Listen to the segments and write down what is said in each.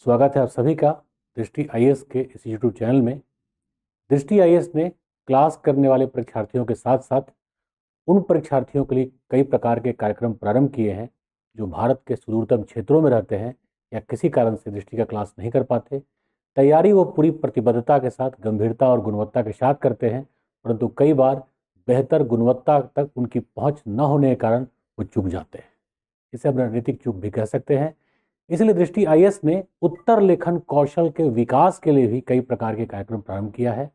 स्वागत है आप सभी का दृष्टि आईएएस के इस यूट्यूब चैनल में। दृष्टि आईएएस ने क्लास करने वाले परीक्षार्थियों के साथ साथ उन परीक्षार्थियों के लिए कई प्रकार के कार्यक्रम प्रारंभ किए हैं जो भारत के सुदूरतम क्षेत्रों में रहते हैं या किसी कारण से दृष्टि का क्लास नहीं कर पाते। तैयारी वो पूरी प्रतिबद्धता के साथ, गंभीरता और गुणवत्ता के साथ करते हैं, परंतु कई बार बेहतर गुणवत्ता तक उनकी पहुंच न होने के कारण वो चूक जाते हैं। इसे हम रणनीतिक चूक भी कह सकते हैं। इसलिए दृष्टि आईएएस ने उत्तर लेखन कौशल के विकास के लिए भी कई प्रकार के कार्यक्रम प्रारंभ किया है,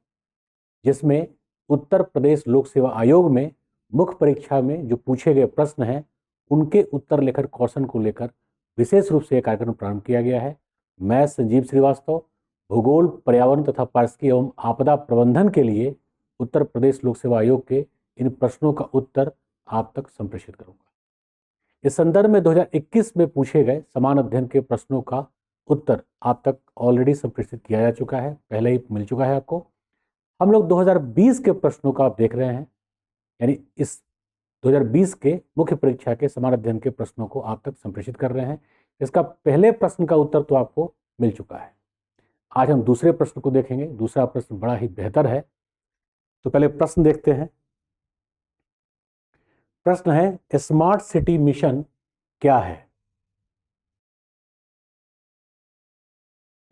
जिसमें उत्तर प्रदेश लोक सेवा आयोग में मुख्य परीक्षा में जो पूछे गए प्रश्न हैं उनके उत्तर लेखन कौशल को लेकर विशेष रूप से यह कार्यक्रम प्रारंभ किया गया है। मैं संजीव श्रीवास्तव भूगोल, पर्यावरण तथा पारिस्थितिकी एवं आपदा प्रबंधन के लिए उत्तर प्रदेश लोक सेवा आयोग के इन प्रश्नों का उत्तर आप तक संप्रेषित करूंगा। इस संदर्भ में 2021 में पूछे गए समान अध्ययन के प्रश्नों का उत्तर आप तक ऑलरेडी संप्रेषित किया जा चुका है, पहले ही मिल चुका है आपको। हम लोग 2020 के प्रश्नों का आप देख रहे हैं, यानी इस 2020 के मुख्य परीक्षा के समान अध्ययन के प्रश्नों को आप तक संप्रेषित कर रहे हैं। इसका पहले प्रश्न का उत्तर तो आपको मिल चुका है। आज हम दूसरे प्रश्न को देखेंगे। दूसरा प्रश्न बड़ा ही बेहतर है, तो पहले प्रश्न देखते हैं। प्रश्न है, स्मार्ट सिटी मिशन क्या है?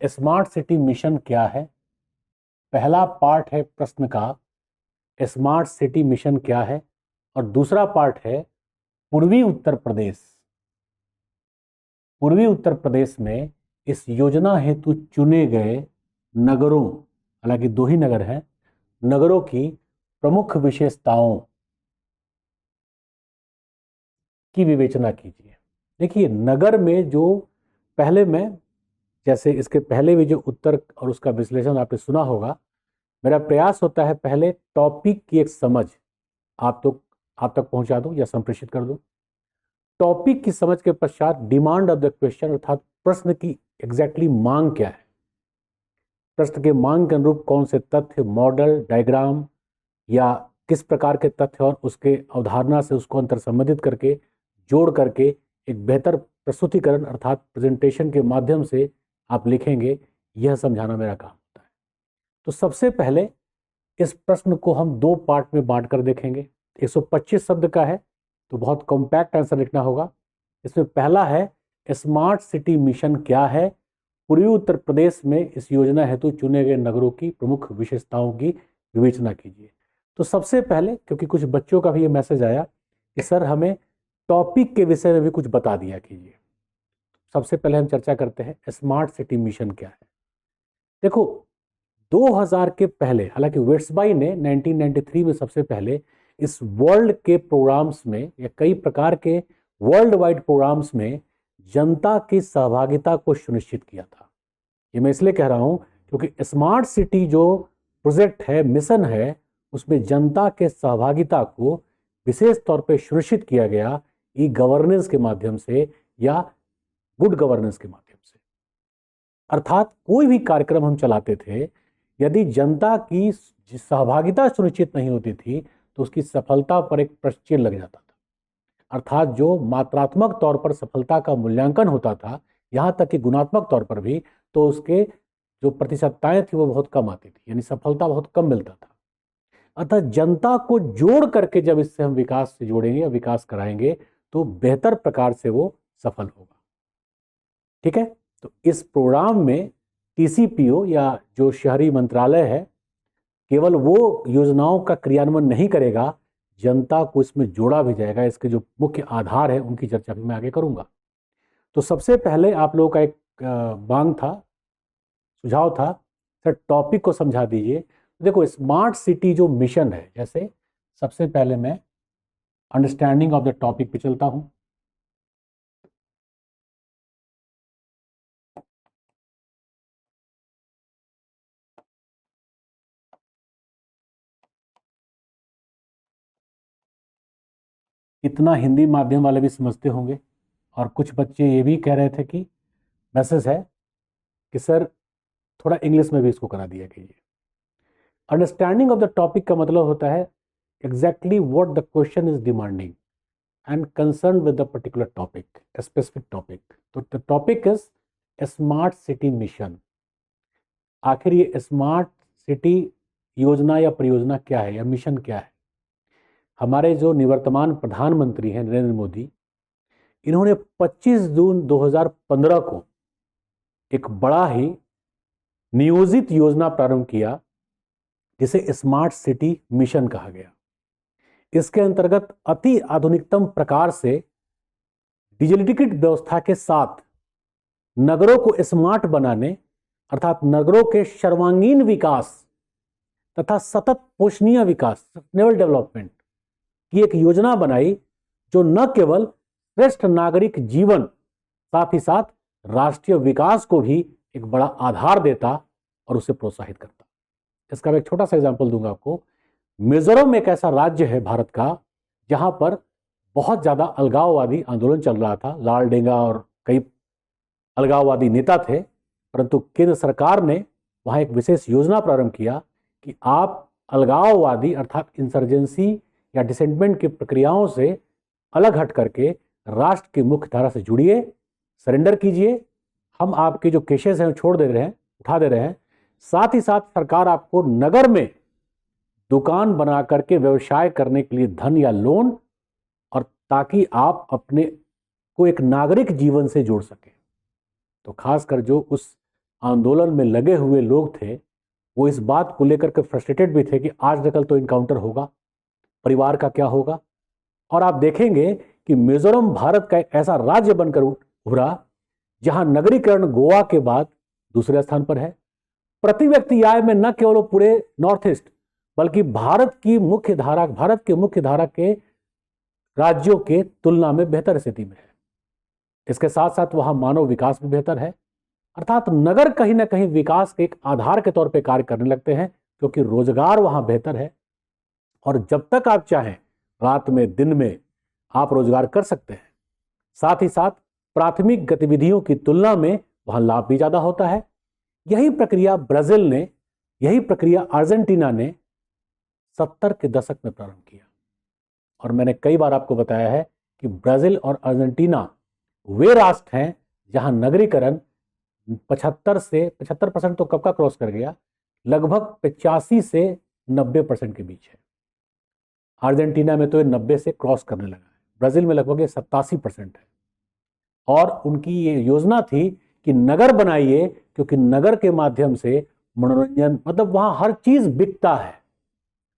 स्मार्ट सिटी मिशन क्या है? पहला पार्ट है प्रश्न का स्मार्ट सिटी मिशन क्या है, और दूसरा पार्ट है पूर्वी उत्तर प्रदेश। पूर्वी उत्तर प्रदेश में इस योजना हेतु चुने गए नगरों, हालांकि 2 ही नगर हैं, नगरों की प्रमुख विशेषताओं की विवेचना कीजिए। देखिए, नगर में जो पहले में, जैसे इसके पहले भी जो उत्तर और उसका विश्लेषण आपने सुना होगा, मेरा प्रयास होता है पहले टॉपिक की एक समझ आप तक पहुंचा दूं या संप्रेषित कर दूं। टॉपिक की समझ के पश्चात डिमांड ऑफ द क्वेश्चन, अर्थात प्रश्न की एग्जैक्टली मांग क्या है, प्रश्न के मांग के अनुरूप कौन से तथ्य, मॉडल, डायग्राम या किस प्रकार के तथ्य और उसके अवधारणा से उसको अंतर संबंधित करके जोड़ करके एक बेहतर प्रस्तुतिकरण अर्थात प्रेजेंटेशन के माध्यम से आप लिखेंगे, यह समझाना मेरा काम होता है। तो सबसे पहले इस प्रश्न को हम 2 पार्ट में बांट कर देखेंगे। 125 शब्द का है, तो बहुत कॉम्पैक्ट आंसर लिखना होगा। इसमें पहला है, स्मार्ट सिटी मिशन क्या है? पूर्वी उत्तर प्रदेश में इस योजना हेतु चुने गए नगरों की प्रमुख विशेषताओं की विवेचना कीजिए। तो सबसे पहले, क्योंकि कुछ बच्चों का भी ये मैसेज आया कि सर हमें टॉपिक के विषय में भी कुछ बता दिया कीजिए, सबसे पहले हम चर्चा करते हैं स्मार्ट सिटी मिशन क्या है। देखो, 2000 के पहले, हालांकि वेट्सबाई ने 1993 में सबसे पहले इस वर्ल्ड के प्रोग्राम्स में या कई प्रकार के वर्ल्ड वाइड प्रोग्राम्स में जनता की सहभागिता को सुनिश्चित किया था। ये मैं इसलिए कह रहा हूं क्योंकि स्मार्ट सिटी जो प्रोजेक्ट है, मिशन है, उसमें जनता के सहभागिता को विशेष तौर पे सुनिश्चित किया गया ई गवर्नेंस के माध्यम से या गुड गवर्नेंस के माध्यम से। अर्थात कोई भी कार्यक्रम हम चलाते थे, यदि जनता की सहभागिता सुनिश्चित नहीं होती थी तो उसकी सफलता पर एक प्रश्न चिन्ह लग जाता था। अर्थात जो मात्रात्मक तौर पर सफलता का मूल्यांकन होता था, यहाँ तक कि गुणात्मक तौर पर भी, तो उसके जो प्रतिशतताएं थी वो बहुत कम आती थी, यानी सफलता बहुत कम मिलता था। अतः जनता को जोड़ करके जब इससे हम विकास से जोड़ेंगे या विकास कराएंगे तो बेहतर प्रकार से वो सफल होगा। ठीक है, तो इस प्रोग्राम में टीसीपीओ या जो शहरी मंत्रालय है, केवल वो योजनाओं का क्रियान्वयन नहीं करेगा, जनता को इसमें जोड़ा भी जाएगा। इसके जो मुख्य आधार है उनकी चर्चा भी मैं आगे करूंगा। तो सबसे पहले आप लोगों का एक मांग था, सुझाव था, सर टॉपिक को समझा दीजिए। देखो, स्मार्ट सिटी जो मिशन है, जैसे सबसे पहले मैं अंडरस्टैंडिंग ऑफ द टॉपिक पे चलता हूं। इतना हिंदी माध्यम वाले भी समझते होंगे, और कुछ बच्चे ये भी कह रहे थे कि मैसेज है कि सर थोड़ा इंग्लिश में भी इसको करा दिया कीजिए। अंडरस्टैंडिंग ऑफ द टॉपिक का मतलब होता है exactly what the question is demanding and concern with the particular topic, specific topic. तो the topic is smart city mission. आखिर ये स्मार्ट सिटी योजना या परियोजना क्या है या मिशन क्या है? हमारे जो निवर्तमान प्रधानमंत्री हैं नरेंद्र मोदी, इन्होंने 25 जून 2015 को एक बड़ा ही नियोजित योजना प्रारंभ किया जिसे स्मार्ट सिटी मिशन कहा गया। इसके अंतर्गत अति आधुनिकतम प्रकार से डिजिटल व्यवस्था के साथ नगरों को स्मार्ट बनाने अर्थात नगरों के सर्वांगीण विकास तथा सतत पोषणीय विकास सस्टेनेबल डेवलपमेंट की एक योजना बनाई जो न केवल श्रेष्ठ नागरिक जीवन साथ ही साथ राष्ट्रीय विकास को भी एक बड़ा आधार देता और उसे प्रोत्साहित करता। इसका मैं एक छोटा सा एग्जांपल दूंगा आपको। मिजोरम एक ऐसा राज्य है भारत का जहां पर बहुत ज्यादा अलगाववादी आंदोलन चल रहा था। लाल डेंगा और कई अलगाववादी नेता थे, परंतु केंद्र सरकार ने वहां एक विशेष योजना प्रारंभ किया कि आप अलगाववादी अर्थात इंसर्जेंसी या डिसेंटमेंट की प्रक्रियाओं से अलग हट करके राष्ट्र की मुख्य धारा से जुड़िए, सरेंडर कीजिए, हम आपके जो केसेस हैं छोड़ दे रहे हैं, उठा दे रहे हैं। साथ ही साथ सरकार आपको नगर में दुकान बना करके व्यवसाय करने के लिए धन या लोन, और ताकि आप अपने को एक नागरिक जीवन से जोड़ सके। तो खासकर जो उस आंदोलन में लगे हुए लोग थे वो इस बात को लेकर के फ्रस्ट्रेटेड भी थे कि आज न कल तो इनकाउंटर होगा, परिवार का क्या होगा। और आप देखेंगे कि मिजोरम भारत का एक ऐसा राज्य बनकर उभरा जहां नगरीकरण गोवा के बाद दूसरे स्थान पर है। प्रति व्यक्ति आय में न केवल पूरे नॉर्थ ईस्ट बल्कि भारत के मुख्य धारा के राज्यों के तुलना में बेहतर स्थिति में है। इसके साथ साथ वहां मानव विकास भी बेहतर है, अर्थात नगर कहीं ना कहीं विकास के एक आधार के तौर पे कार्य करने लगते हैं क्योंकि रोजगार वहां बेहतर है। और जब तक आप चाहें रात में दिन में आप रोजगार कर सकते हैं। साथ ही साथ प्राथमिक गतिविधियों की तुलना में वहां लाभ भी ज्यादा होता है। यही प्रक्रिया ब्राजील ने, यही प्रक्रिया अर्जेंटीना ने 70 के दशक में प्रारंभ किया। और मैंने कई बार आपको बताया है कि ब्राजील और अर्जेंटीना वे राष्ट्र हैं जहां नगरीकरण 75% तो कब का क्रॉस कर गया, लगभग 85 से 90% के बीच है। अर्जेंटीना में तो ये 90 से क्रॉस करने लगा है, ब्राजील में लगभग 87% है। और उनकी ये योजना थी कि नगर बनाइए क्योंकि नगर के माध्यम से मनोरंजन, मतलब वहां हर चीज बिकता है।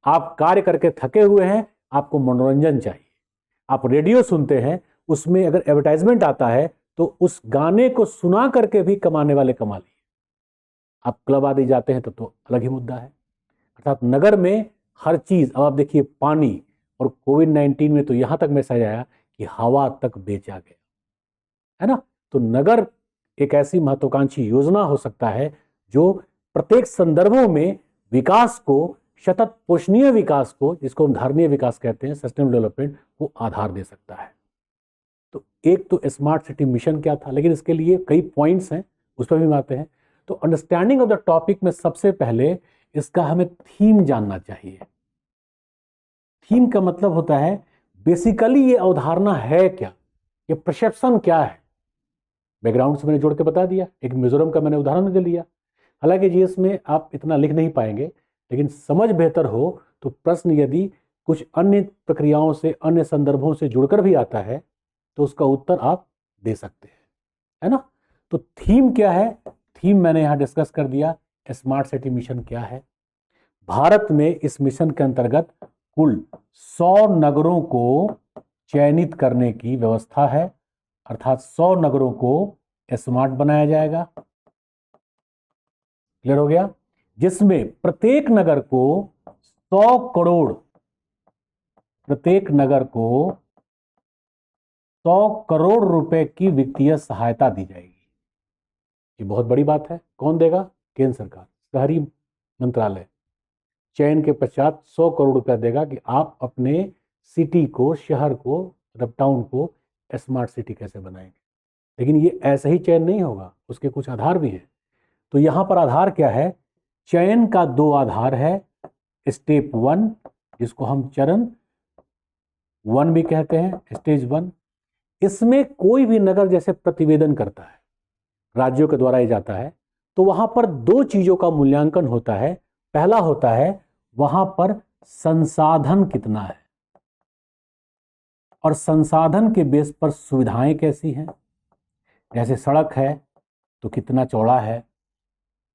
आप कार्य करके थके हुए हैं, आपको मनोरंजन चाहिए, आप रेडियो सुनते हैं, उसमें अगर एडवर्टाइजमेंट आता है तो उस गाने को सुना करके भी कमाने वाले कमा लिए। आप क्लब आदि जाते हैं तो अलग ही मुद्दा है। अर्थात नगर में हर चीज, अब आप देखिए पानी, और कोविड-19 में तो यहां तक मैसेज आया कि हवा तक बेचा गया है ना। तो नगर एक ऐसी महत्वाकांक्षी योजना हो सकता है जो प्रत्येक संदर्भों में विकास को, सतत पोषणीय विकास को, जिसको हम धारणीय विकास कहते हैं, सस्टेनेबल डेवलपमेंट, को आधार दे सकता है। तो एक तो स्मार्ट सिटी मिशन क्या था, लेकिन इसके लिए कई पॉइंट्स हैं, उस पर भी आते हैं। तो अंडरस्टैंडिंग ऑफ द टॉपिक में सबसे पहले इसका हमें थीम जानना चाहिए। थीम का मतलब होता है बेसिकली ये अवधारणा है क्या, ये परसेप्शन क्या है। बैकग्राउंड से मैंने जोड़ के बता दिया, एक मिजोरम का मैंने उदाहरण दे लिया। हालांकि जीएस में आप इतना लिख नहीं पाएंगे, लेकिन समझ बेहतर हो तो प्रश्न यदि कुछ अन्य प्रक्रियाओं से, अन्य संदर्भों से जुड़कर भी आता है तो उसका उत्तर आप दे सकते हैं, है ना। तो थीम क्या है, थीम मैंने यहां डिस्कस कर दिया। स्मार्ट सिटी मिशन क्या है? भारत में इस मिशन के अंतर्गत कुल 100 नगरों को चयनित करने की व्यवस्था है, अर्थात 100 नगरों को स्मार्ट बनाया जाएगा। क्लियर हो गया? जिसमें प्रत्येक नगर को 100 करोड़, प्रत्येक नगर को 100 करोड़ रुपए की वित्तीय सहायता दी जाएगी। ये बहुत बड़ी बात है। कौन देगा? केंद्र सरकार, शहरी मंत्रालय चयन के पश्चात 100 करोड़ रुपया देगा कि आप अपने सिटी को, शहर को, मतलब टाउन को स्मार्ट सिटी कैसे बनाएंगे। लेकिन ये ऐसा ही चयन नहीं होगा, उसके कुछ आधार भी हैं। तो यहां पर आधार क्या है? चयन का 2 आधार है। स्टेप 1, जिसको हम चरण 1 भी कहते हैं, स्टेज 1। इसमें कोई भी नगर जैसे प्रतिवेदन करता है, राज्यों के द्वारा ही जाता है, तो वहां पर दो चीजों का मूल्यांकन होता है। पहला होता है वहां पर संसाधन कितना है, और संसाधन के बेस पर सुविधाएं कैसी हैं। जैसे सड़क है तो कितना चौड़ा है,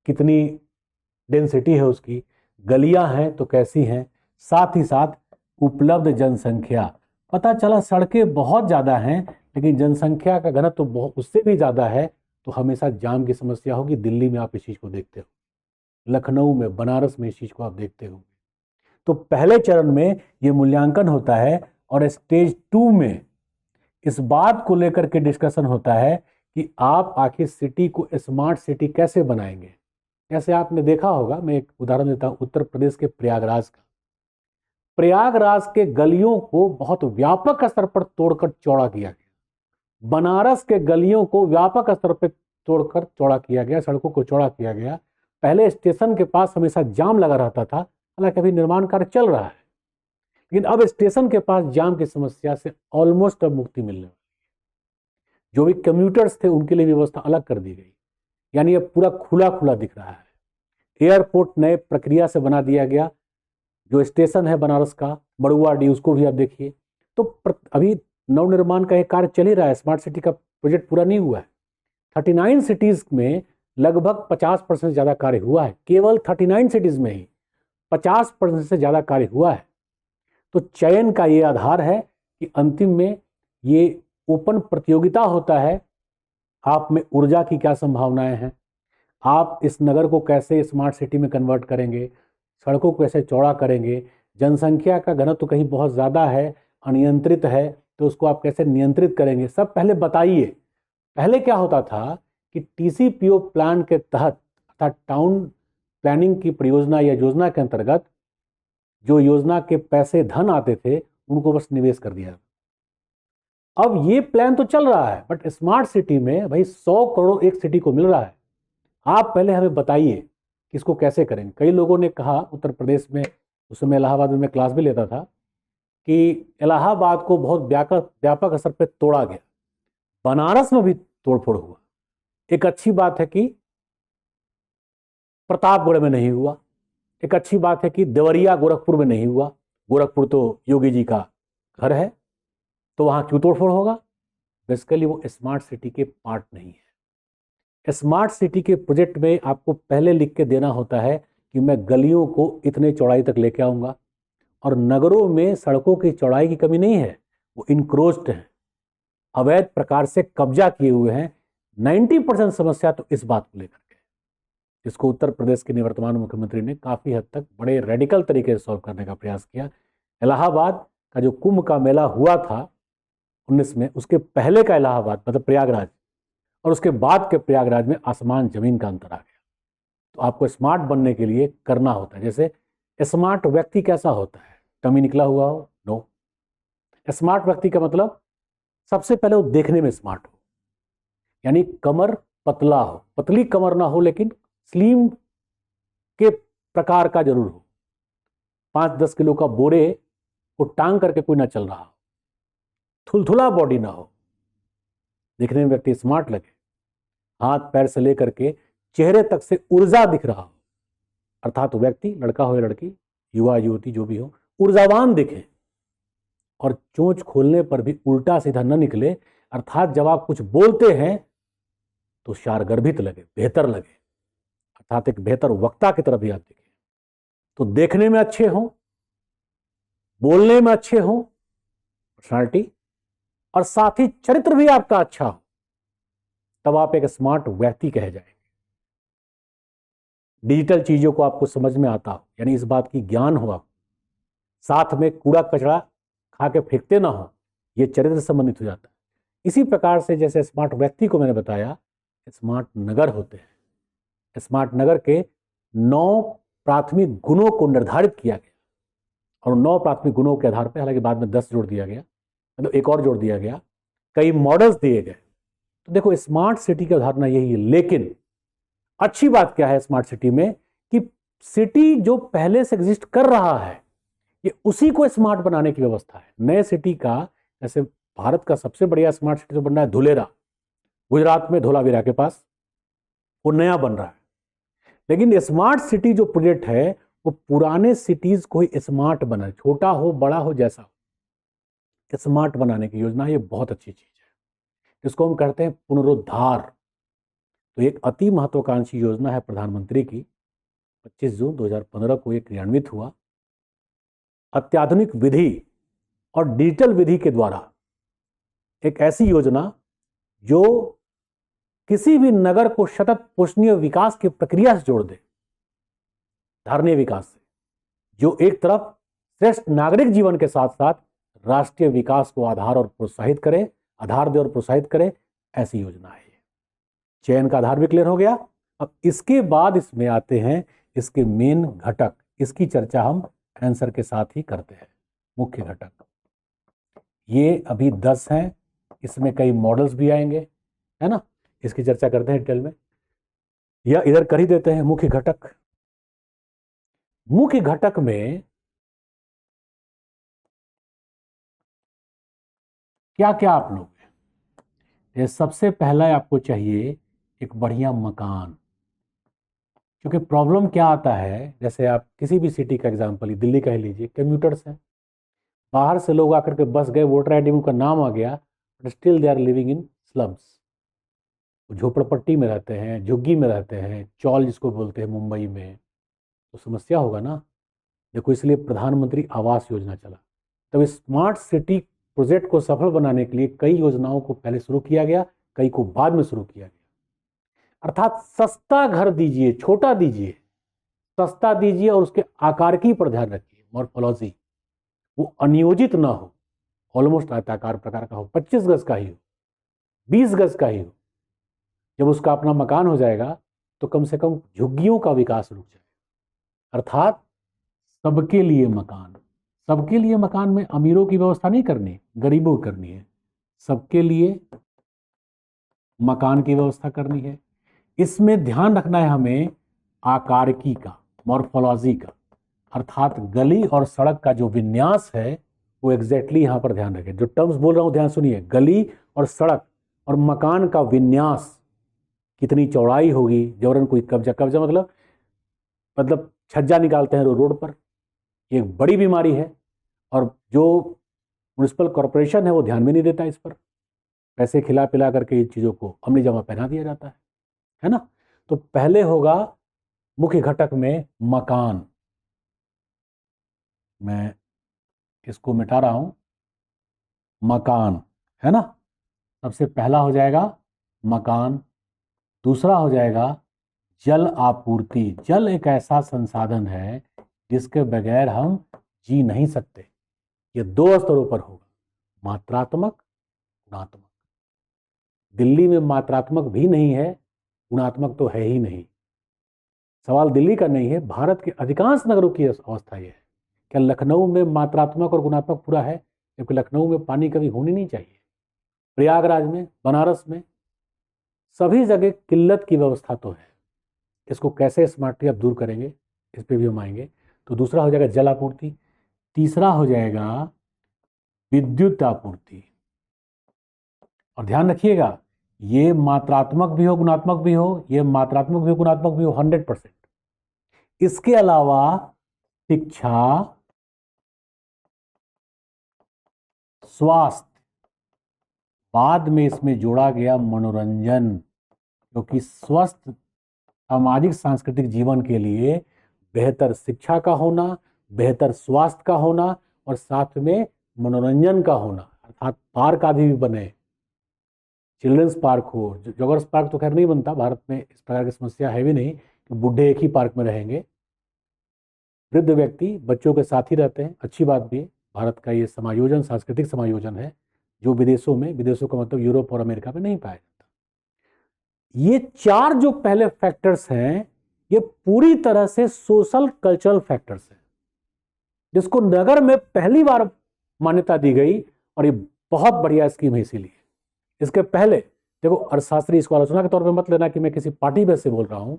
कितनी डेंसिटी है उसकी, गलियां हैं तो कैसी हैं, साथ ही साथ उपलब्ध जनसंख्या। पता चला सड़कें बहुत ज़्यादा हैं लेकिन जनसंख्या का घनत्व तो बहुत उससे भी ज़्यादा है, तो हमेशा जाम की समस्या होगी। दिल्ली में आप इस चीज़ को देखते हो, लखनऊ में, बनारस में इस चीज़ को आप देखते हो। तो पहले चरण में ये मूल्यांकन होता है, और स्टेज 2 में इस बात को लेकर के डिस्कशन होता है कि आप आखिर सिटी को स्मार्ट सिटी कैसे बनाएंगे। जैसे आपने देखा होगा, मैं एक उदाहरण देता हूं, उत्तर प्रदेश के प्रयागराज का। प्रयागराज के गलियों को बहुत व्यापक स्तर पर तोड़कर चौड़ा किया गया, बनारस के गलियों को व्यापक स्तर पर तोड़कर चौड़ा किया गया, सड़कों को चौड़ा किया गया। पहले स्टेशन के पास हमेशा जाम लगा रहता था, हालांकि अभी निर्माण कार्य चल रहा है, लेकिन अब स्टेशन के पास जाम की समस्या से ऑलमोस्ट अब मुक्ति मिलने वाली है। जो भी कम्यूटर्स थे उनके लिए व्यवस्था अलग कर दी गई, यानी अब पूरा खुला खुला दिख रहा है। एयरपोर्ट नए प्रक्रिया से बना दिया गया। जो स्टेशन है बनारस का बड़ुआडी, उसको भी आप देखिए। तो अभी नवनिर्माण का एक कार्य चल ही रहा है, स्मार्ट सिटी का प्रोजेक्ट पूरा नहीं हुआ है। 39 सिटीज में लगभग 50% से ज़्यादा कार्य हुआ है, केवल 39 सिटीज में ही 50% से ज़्यादा कार्य हुआ है। तो चयन का ये आधार है कि अंतिम में ये ओपन प्रतियोगिता होता है। आप में ऊर्जा की क्या संभावनाएं हैं, आप इस नगर को कैसे स्मार्ट सिटी में कन्वर्ट करेंगे, सड़कों को कैसे चौड़ा करेंगे, जनसंख्या का घनत्व तो कहीं बहुत ज़्यादा है, अनियंत्रित है, तो उसको आप कैसे नियंत्रित करेंगे, सब पहले बताइए। पहले क्या होता था कि टीसीपीओ प्लान के तहत अर्थात टाउन प्लानिंग की परियोजना या योजना के अंतर्गत जो योजना के पैसे धन आते थे उनको बस निवेश कर दिया। अब ये प्लान तो चल रहा है, बट स्मार्ट सिटी में भाई 100 करोड़ एक सिटी को मिल रहा है। आप पहले हमें बताइए कि इसको कैसे करेंगे। कई लोगों ने कहा, उत्तर प्रदेश में उस समय इलाहाबाद में मैं क्लास भी लेता था, कि इलाहाबाद को बहुत व्यापक स्तर पर तोड़ा गया, बनारस में भी तोड़फोड़ हुआ। एक अच्छी बात है कि प्रतापगढ़ में नहीं हुआ, एक अच्छी बात है कि देवरिया गोरखपुर में नहीं हुआ। गोरखपुर तो योगी जी का घर है, तो वहां क्यों तोड़फोड़ होगा। बेसिकली वो स्मार्ट सिटी के पार्ट नहीं है। स्मार्ट सिटी के प्रोजेक्ट में आपको पहले लिख के देना होता है कि मैं गलियों को इतने चौड़ाई तक लेके आऊंगा, और नगरों में सड़कों की चौड़ाई की कमी नहीं है, वो इनक्रोच्ड है, अवैध प्रकार से कब्जा किए हुए हैं। 90% समस्या तो इस बात को लेकर के, जिसको उत्तर प्रदेश के निवर्तमान मुख्यमंत्री ने काफी हद तक बड़े रेडिकल तरीके से सॉल्व करने का प्रयास किया। इलाहाबाद का जो कुंभ का मेला हुआ था 19 में, उसके पहले का इलाहाबाद मतलब प्रयागराज, और उसके बाद के प्रयागराज में आसमान जमीन का अंतर आ गया। तो आपको स्मार्ट बनने के लिए करना होता है। जैसे स्मार्ट व्यक्ति कैसा होता है, टमी निकला हुआ हो? नो। स्मार्ट व्यक्ति का मतलब सबसे पहले वो देखने में स्मार्ट हो, यानी कमर पतला हो, पतली कमर ना हो लेकिन स्लिम के प्रकार का जरूर हो। 5-10 किलो का बोरे को टांग करके कोई ना चल रहा हो, थुलथुला बॉडी ना हो, दिखने में व्यक्ति स्मार्ट लगे, हाथ पैर से लेकर के चेहरे तक से ऊर्जा दिख रहा हो, अर्थात व्यक्ति, लड़का हो या लड़की, युवा युवती जो भी हो, ऊर्जावान दिखे, और चोंच खोलने पर भी उल्टा सीधा न निकले, अर्थात जब आप कुछ बोलते हैं तो शारगर्भित लगे, बेहतर लगे, अर्थात एक बेहतर वक्ता की तरफ भी आप दिखे। तो देखने में अच्छे हो, बोलने में अच्छे हो, पर्सनालिटी, और साथ ही चरित्र भी आपका अच्छा हो, तब आप एक स्मार्ट व्यक्ति कहे जाएंगे। डिजिटल चीजों को आपको समझ में आता हो, यानी इस बात की ज्ञान हो, आप साथ में कूड़ा कचरा खा के फेंकते ना हो, यह चरित्र से संबंधित हो जाता है। इसी प्रकार से जैसे स्मार्ट व्यक्ति को मैंने बताया, स्मार्ट नगर होते हैं। स्मार्ट नगर के 9 प्राथमिक गुणों को निर्धारित किया गया, और 9 प्राथमिक गुणों के आधार पर, हालांकि बाद में 10 जोड़ दिया गया, मतलब एक और जोड़ दिया गया, कई मॉडल्स दिए गए। तो देखो स्मार्ट सिटी की अवधारणा यही है। लेकिन अच्छी बात क्या है स्मार्ट सिटी में, कि सिटी जो पहले से एग्जिस्ट कर रहा है, ये उसी को स्मार्ट बनाने की व्यवस्था है। नए सिटी का, जैसे भारत का सबसे बढ़िया स्मार्ट सिटी तो बन रहा है धुलेरा, गुजरात में धोलावीरा के पास, वो नया बन रहा है। लेकिन स्मार्ट सिटी जो प्रोजेक्ट है वो पुराने सिटीज को ही स्मार्ट बना, छोटा हो बड़ा हो जैसा हो, स्मार्ट बनाने की योजना। ये बहुत अच्छी चीज है, इसको हम कहते हैं पुनरुद्धार। तो एक अति महत्वाकांक्षी योजना है प्रधानमंत्री की, 25 जून 2015 को ये क्रियान्वित हुआ। अत्याधुनिक विधि और डिजिटल विधि के द्वारा एक ऐसी योजना जो किसी भी नगर को सतत पोषणीय विकास की प्रक्रिया से जोड़ दे, धारणीय विकास से, जो एक तरफ श्रेष्ठ नागरिक जीवन के साथ साथ राष्ट्रीय विकास को आधार और प्रोत्साहित करे, आधार दे और प्रोत्साहित करे, ऐसी योजना है। चयन का आधार भी क्लियर हो गया। अब इसके बाद इसमें आते हैं इसके मेन घटक। इसकी चर्चा हम आंसर के साथ ही करते हैं। मुख्य घटक ये अभी 10 हैं, इसमें कई मॉडल्स भी आएंगे, है ना। इसकी चर्चा करते हैं डिटेल में, या इधर कर ही देते हैं। मुख्य घटक, मुख्य घटक में क्या क्या आप लोग हैं। ये सबसे पहला आपको चाहिए एक बढ़िया मकान। क्योंकि प्रॉब्लम क्या आता है, जैसे आप किसी भी सिटी का एग्जांपल दिल्ली का ही लीजिए, कम्यूटर्स हैं, बाहर से लोग आकर के बस गए, वोटर आईडी में उनका नाम आ गया, but still they are living in slums. झोपड़पट्टी में रहते हैं, झुग्गी में रहते हैं, चौल जिसको बोलते हैं मुंबई में, तो समस्या होगा ना। देखो, इसलिए प्रधानमंत्री आवास योजना चला। तब स्मार्ट सिटी प्रोजेक्ट को सफल बनाने के लिए कई योजनाओं को पहले शुरू किया गया, कई को बाद में शुरू किया गया। अर्थात सस्ता घर दीजिए, छोटा दीजिए, सस्ता दीजिए और उसके आकार की पर ध्यान रखिए, मॉर्फोलॉजी, वो अनियोजित ना हो, ऑलमोस्ट आयताकार प्रकार का हो, 25 गज का ही हो, 20 गज का ही हो। जब उसका अपना मकान हो जाएगा तो कम से कम झुग्गियों का विकास रुक जाएगा। अर्थात सबके लिए मकान, सबके लिए मकान में अमीरों की व्यवस्था नहीं करनी, गरीबों की करनी है। सबके लिए मकान की व्यवस्था करनी है। इसमें ध्यान रखना है हमें आकारिकी का, मॉर्फोलॉजी का, अर्थात गली और सड़क का जो विन्यास है वो एग्जैक्टली यहां पर ध्यान रखें। जो टर्म्स बोल रहा हूं ध्यान सुनिए, गली और सड़क और मकान का विन्यास, कितनी चौड़ाई होगी, जबरन कोई कब्जा, कब्जा मतलब छज्जा निकालते हैं रोड पर, ये एक बड़ी बीमारी है। और जो म्युनिसिपल कॉरपोरेशन है वो ध्यान भी नहीं देता इस पर, पैसे खिला पिला करके इन चीज़ों को अमली जमा पहना दिया जाता है ना। तो पहले होगा मुख्य घटक में मकान। मैं इसको मिटा रहा हूं, मकान, है ना। सबसे पहला हो जाएगा मकान। दूसरा हो जाएगा जल आपूर्ति। जल एक ऐसा संसाधन है जिसके बगैर हम जी नहीं सकते। ये 2 स्तरों पर होगा, मात्रात्मक, गुणात्मक। दिल्ली में मात्रात्मक भी नहीं है, गुणात्मक तो है ही नहीं। सवाल दिल्ली का नहीं है, भारत के अधिकांश नगरों की अवस्था यह है। क्या लखनऊ में मात्रात्मक और गुणात्मक पूरा है? क्योंकि लखनऊ में पानी कभी होनी नहीं चाहिए, प्रयागराज में, बनारस में, सभी जगह किल्लत की व्यवस्था तो है। इसको कैसे स्मार्टली आप दूर करेंगे, इस पर भी हम आएंगे। तो दूसरा हो जाएगा जल आपूर्ति। तीसरा हो जाएगा विद्युत आपूर्ति। और ध्यान रखिएगा, ये मात्रात्मक भी हो गुणात्मक भी हो, ये मात्रात्मक भी हो गुणात्मक भी हो, 100%। इसके अलावा शिक्षा, स्वास्थ्य, बाद में इसमें जोड़ा गया मनोरंजन, क्योंकि स्वस्थ सामाजिक सांस्कृतिक जीवन के लिए बेहतर शिक्षा का होना, बेहतर स्वास्थ्य का होना और साथ में मनोरंजन का होना, अर्थात पार्क आदि भी बने, चिल्ड्रंस पार्क हो। जॉगर्स पार्क तो खैर नहीं बनता भारत में, इस प्रकार की समस्या है भी नहीं कि बूढ़े एक ही पार्क में रहेंगे। वृद्ध व्यक्ति बच्चों के साथ ही रहते हैं, अच्छी बात भी है। भारत का ये समायोजन सांस्कृतिक समायोजन है जो विदेशों में, विदेशों का मतलब यूरोप और अमेरिका में नहीं पाया जाता। ये 4 जो पहले फैक्टर्स हैं ये पूरी तरह से सोशल कल्चरल फैक्टर्स हैं, जिसको नगर में पहली बार मान्यता दी गई और ये बहुत बढ़िया स्कीम है। इसीलिए इसके पहले देखो, अर्थशास्त्री, इसको आलोचना के तौर पे मत लेना कि मैं किसी पार्टी बेस से बोल रहा हूं।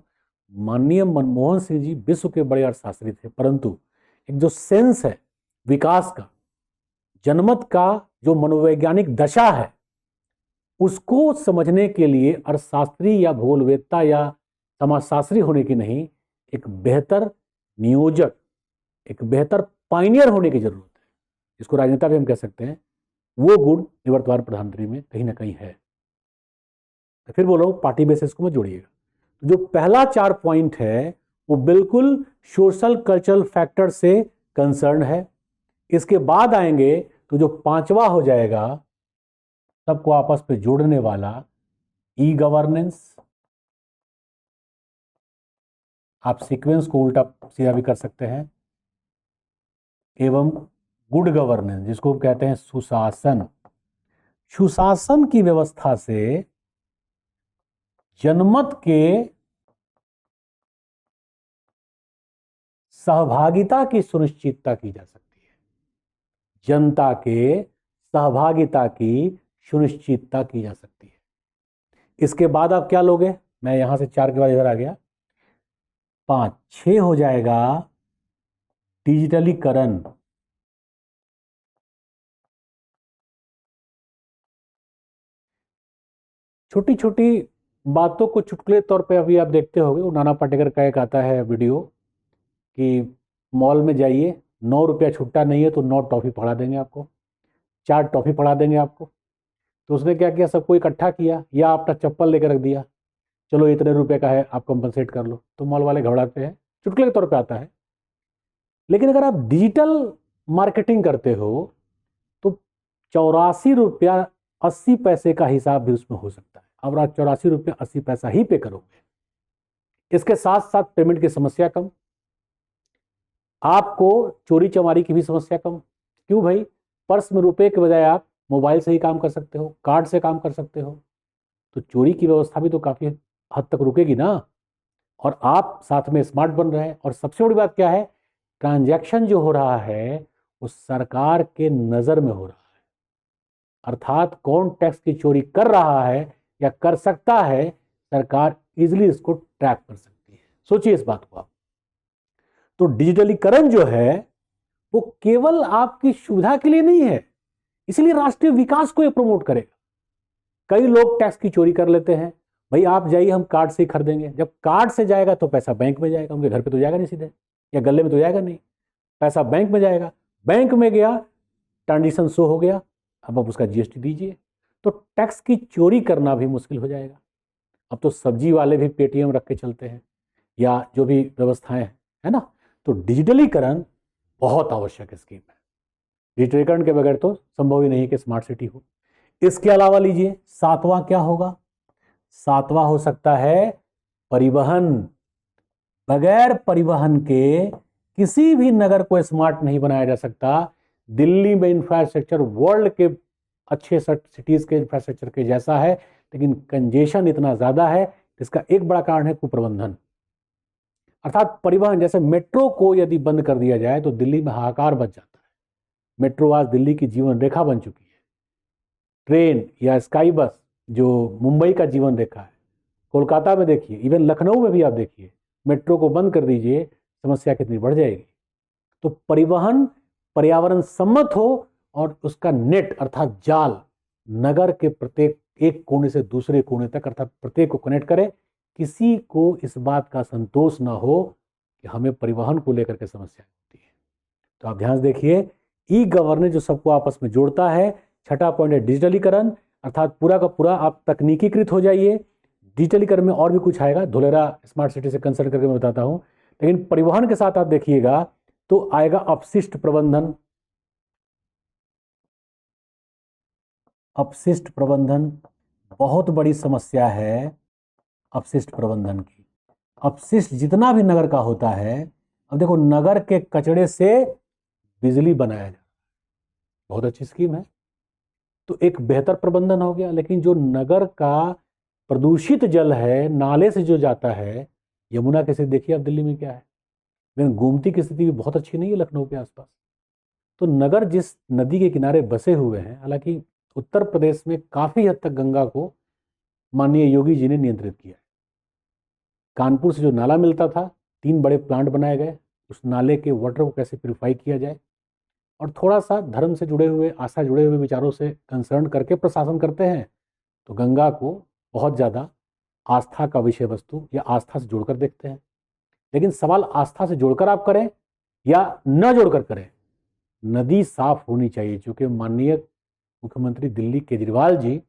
माननीय मनमोहन सिंह जी विश्व के बड़े अर्थशास्त्री थे, परंतु एक जो सेंस है विकास का, जनमत का जो मनोवैज्ञानिक दशा है, उसको समझने के लिए अर्थशास्त्री या भूगोलवेत्ता या समाजशास्त्री होने की नहीं, एक बेहतर नियोजक, एक बेहतर पाइनियर होने की जरूरत है, जिसको राजनेता भी हम कह सकते हैं। वो गुण निवर्तमान प्रधानमंत्री में कहीं ना कहीं है। तो फिर बोल रहा हूं, पार्टी बेसिस को मत जोड़िएगा। जो पहला 4 पॉइंट है वो बिल्कुल सोशल कल्चरल फैक्टर से कंसर्न है। इसके बाद आएंगे तो जो 5वां हो जाएगा सबको आपस में जोड़ने वाला, ई गवर्नेंस। आप सीक्वेंस को उल्टा सीधा भी कर सकते हैं। एवं गुड गवर्नेंस, जिसको हम कहते हैं सुशासन। सुशासन की व्यवस्था से जनमत के सहभागिता की सुनिश्चितता की जा सकती है। जनता के सहभागिता की सुनिश्चितता की जा सकती है। इसके बाद आप क्या लोगे? मैं यहां से 4 के बाद इधर आ गया, 5, 6 हो जाएगा डिजिटलीकरण। छोटी छोटी बातों को चुटकुले तौर पे अभी आप देखते होंगे, वो नाना पाटेकर का एक आता है वीडियो कि मॉल में जाइए, 9 रुपया छुट्टा नहीं है तो 9 टॉफी पड़ा देंगे आपको, 4 टॉफी पड़ा देंगे आपको। तो उसने क्या किया, सबको इकट्ठा किया या अपना चप्पल लेकर रख दिया, चलो इतने रुपए का है, आप कंपनसेट कर लो। तो मॉल वाले घबराते हैं, चुटकुले के तौर पे आता है। लेकिन अगर आप डिजिटल मार्केटिंग करते हो तो 84 रुपया 80 पैसे का हिसाब भी उसमें हो सकता है। अब आप 84 रुपया 80 पैसा ही पे करोगे। इसके साथ साथ पेमेंट की समस्या कम, आपको चोरी चमारी की भी समस्या कम। क्यों भाई? पर्स में रुपए के बजाय आप मोबाइल से ही काम कर सकते हो, कार्ड से काम कर सकते हो। तो चोरी की व्यवस्था भी तो काफी हद तक रुकेगी ना। और आप साथ में स्मार्ट बन रहे हैं। और सबसे बड़ी बात क्या है, ट्रांजैक्शन जो हो रहा है वो सरकार के नजर में हो रहा है। अर्थात कौन टैक्स की चोरी कर रहा है या कर सकता है, सरकार इजिली इसको ट्रैक कर सकती है। सोचिए इस बात को आप। तो डिजिटलीकरण जो है वो केवल आपकी सुविधा के लिए नहीं है, इसलिए राष्ट्रीय विकास को ये प्रमोट करेगा। कई लोग टैक्स की चोरी कर लेते हैं, भाई आप जाइए हम कार्ड से ही खरीदेंगे। जब कार्ड से जाएगा तो पैसा बैंक में जाएगा, उनके घर पे तो जाएगा नहीं सीधे, या गले में तो जाएगा नहीं, पैसा बैंक में जाएगा। बैंक में गया, ट्रांजेक्शन शो हो गया, अब आप उसका जीएसटी दीजिए। तो टैक्स की चोरी करना भी मुश्किल हो जाएगा। अब तो सब्जी वाले भी पेटीएम रख के चलते हैं, या जो भी व्यवस्थाएं हैं, है ना। तो डिजिटलीकरण बहुत आवश्यक स्कीम है। डिजिटलीकरण के बगैर तो संभव ही नहीं कि स्मार्ट सिटी हो। इसके अलावा लीजिए 7वां क्या होगा? 7वां हो सकता है परिवहन। बगैर परिवहन के किसी भी नगर को स्मार्ट नहीं बनाया जा सकता। दिल्ली में इंफ्रास्ट्रक्चर वर्ल्ड के अच्छे सिटीज के इंफ्रास्ट्रक्चर के जैसा है, लेकिन कंजेशन इतना ज्यादा है। इसका एक बड़ा कारण है कुप्रबंधन। अर्थात परिवहन, जैसे मेट्रो को यदि बंद कर दिया जाए तो दिल्ली में हाहाकार बच जाता है। मेट्रो आज दिल्ली की जीवन रेखा बन चुकी है। ट्रेन या स्काई बस जो मुंबई का जीवन रेखा है, कोलकाता में देखिए, इवन लखनऊ में भी आप देखिए, मेट्रो को बंद कर दीजिए, समस्या कितनी बढ़ जाएगी। तो परिवहन पर्यावरण सम्मत हो और उसका नेट अर्थात जाल नगर के प्रत्येक एक कोने से दूसरे कोने तक अर्थात प्रत्येक को कनेक्ट करे। किसी को इस बात का संतोष ना हो कि हमें परिवहन को लेकर के समस्या होती है। तो आप ध्यान से देखिए, ई गवर्नेंस जो सबको आपस में जोड़ता है। 6ठा पॉइंट है डिजिटलीकरण, अर्थात पूरा का पूरा आप तकनीकीकृत हो जाइए। डिजिटलीकरण में और भी कुछ आएगा, धुलेरा स्मार्ट सिटी से कंसल्ट करके मैं बताता हूं। लेकिन परिवहन के साथ आप देखिएगा तो आएगा अपशिष्ट प्रबंधन। अपशिष्ट प्रबंधन बहुत बड़ी समस्या है। अपशिष्ट प्रबंधन की, अपशिष्ट जितना भी नगर का होता है, अब देखो नगर के कचरे से बिजली बनाया जाए, बहुत अच्छी स्कीम है। तो एक बेहतर प्रबंधन हो गया। लेकिन जो नगर का प्रदूषित जल है, नाले से जो जाता है, यमुना के स्थिति देखिए आप दिल्ली में क्या है। लेकिन गोमती की स्थिति भी बहुत अच्छी नहीं है लखनऊ के आसपास। तो नगर जिस नदी के किनारे बसे हुए हैं, हालांकि उत्तर प्रदेश में काफी हद तक गंगा को माननीय योगी जी ने नियंत्रित किया है। कानपुर से जो नाला मिलता था, 3 बड़े प्लांट बनाए गए, उस नाले के वाटर को कैसे प्यूरिफाई किया जाए। और थोड़ा सा धर्म से जुड़े हुए, आस्था जुड़े हुए विचारों से कंसर्न करके प्रशासन करते हैं, तो गंगा को बहुत ज़्यादा आस्था का विषय वस्तु या आस्था से जोड़कर देखते हैं। लेकिन सवाल आस्था से जोड़कर आप करें या न जोड़कर करें, नदी साफ होनी चाहिए। क्योंकि माननीय मुख्यमंत्री दिल्ली केजरीवाल जी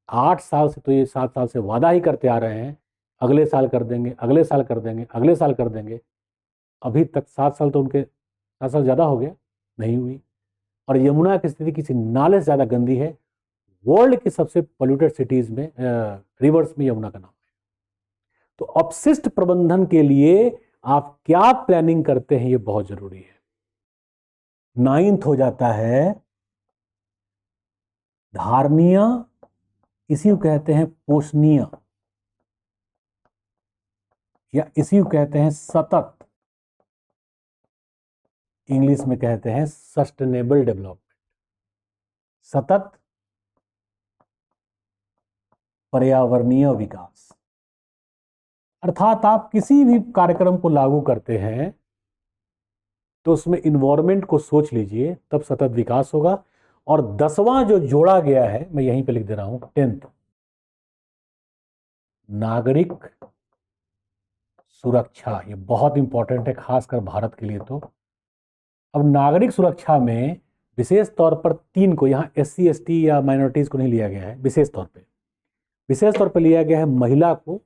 8 साल से, तो ये 7 साल से वादा ही करते आ रहे हैं, अगले साल कर देंगे, अगले साल कर देंगे, अगले साल कर देंगे। अभी तक 7 साल तो उनके 7 साल ज़्यादा हो गया, नहीं हुई। और यमुना की स्थिति किसी नाले से ज़्यादा गंदी है। वर्ल्ड की सबसे पोल्यूटेड सिटीज में, रिवर्स में यमुना का नाम है। तो अपशिष्ट प्रबंधन के लिए आप क्या प्लानिंग करते हैं, ये बहुत जरूरी है। 9th हो जाता है धारणीय, इसी को कहते हैं पोषणीय, या इसी को कहते हैं सतत, इंग्लिश में कहते हैं सस्टेनेबल डेवलपमेंट। सतत पर्यावरणीय विकास, अर्थात आप किसी भी कार्यक्रम को लागू करते हैं तो उसमें इन्वायरमेंट को सोच लीजिए, तब सतत विकास होगा। और 10वां जो जोड़ा गया है, मैं यहीं पे लिख दे रहा हूं, 10th, नागरिक सुरक्षा। ये बहुत इंपॉर्टेंट है, खासकर भारत के लिए। तो अब नागरिक सुरक्षा में विशेष तौर पर 3 को, यहाँ SC ST या माइनॉरिटीज को नहीं लिया गया है, विशेष तौर पे लिया गया है महिला को,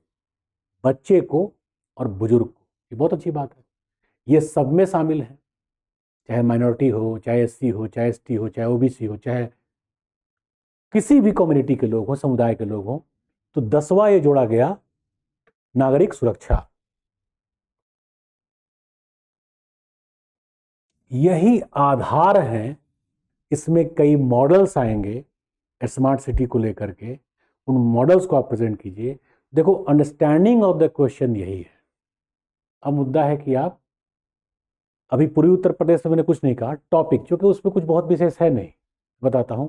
बच्चे को और बुजुर्ग को। ये बहुत अच्छी बात है, ये सब में शामिल है, चाहे माइनॉरिटी हो, चाहे SC हो, चाहे ST हो, चाहे OBC हो, चाहे किसी भी कम्युनिटी के लोग हो, समुदाय के लोग हो। तो 10वां ये जोड़ा गया, नागरिक सुरक्षा। यही आधार है, इसमें कई मॉडल्स आएंगे स्मार्ट सिटी को लेकर के, उन मॉडल्स को आप प्रेजेंट कीजिए। देखो, अंडरस्टैंडिंग ऑफ द क्वेश्चन यही है। अब मुद्दा है कि आप, अभी पूर्वी उत्तर प्रदेश में मैंने कुछ नहीं कहा टॉपिक, क्योंकि उसमें कुछ बहुत विशेष है नहीं, बताता हूं।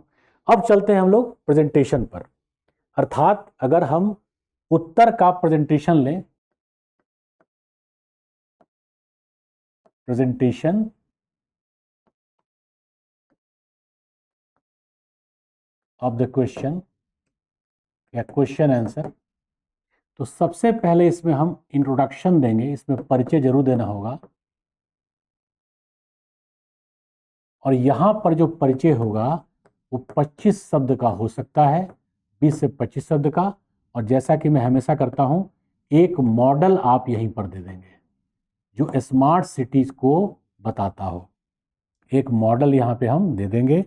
अब चलते हैं हम लोग प्रेजेंटेशन पर। अर्थात अगर हम उत्तर का प्रेजेंटेशन लें, प्रेजेंटेशन ऑफ द क्वेश्चन या क्वेश्चन आंसर, तो सबसे पहले इसमें हम इंट्रोडक्शन देंगे, इसमें परिचय जरूर देना होगा। और यहां पर जो परिचय होगा वो 25 शब्द का हो सकता है, 20 से 25 शब्द का। और जैसा कि मैं हमेशा करता हूं, एक मॉडल आप यहीं पर दे देंगे जो स्मार्ट सिटीज को बताता हो। एक मॉडल यहां पे हम दे देंगे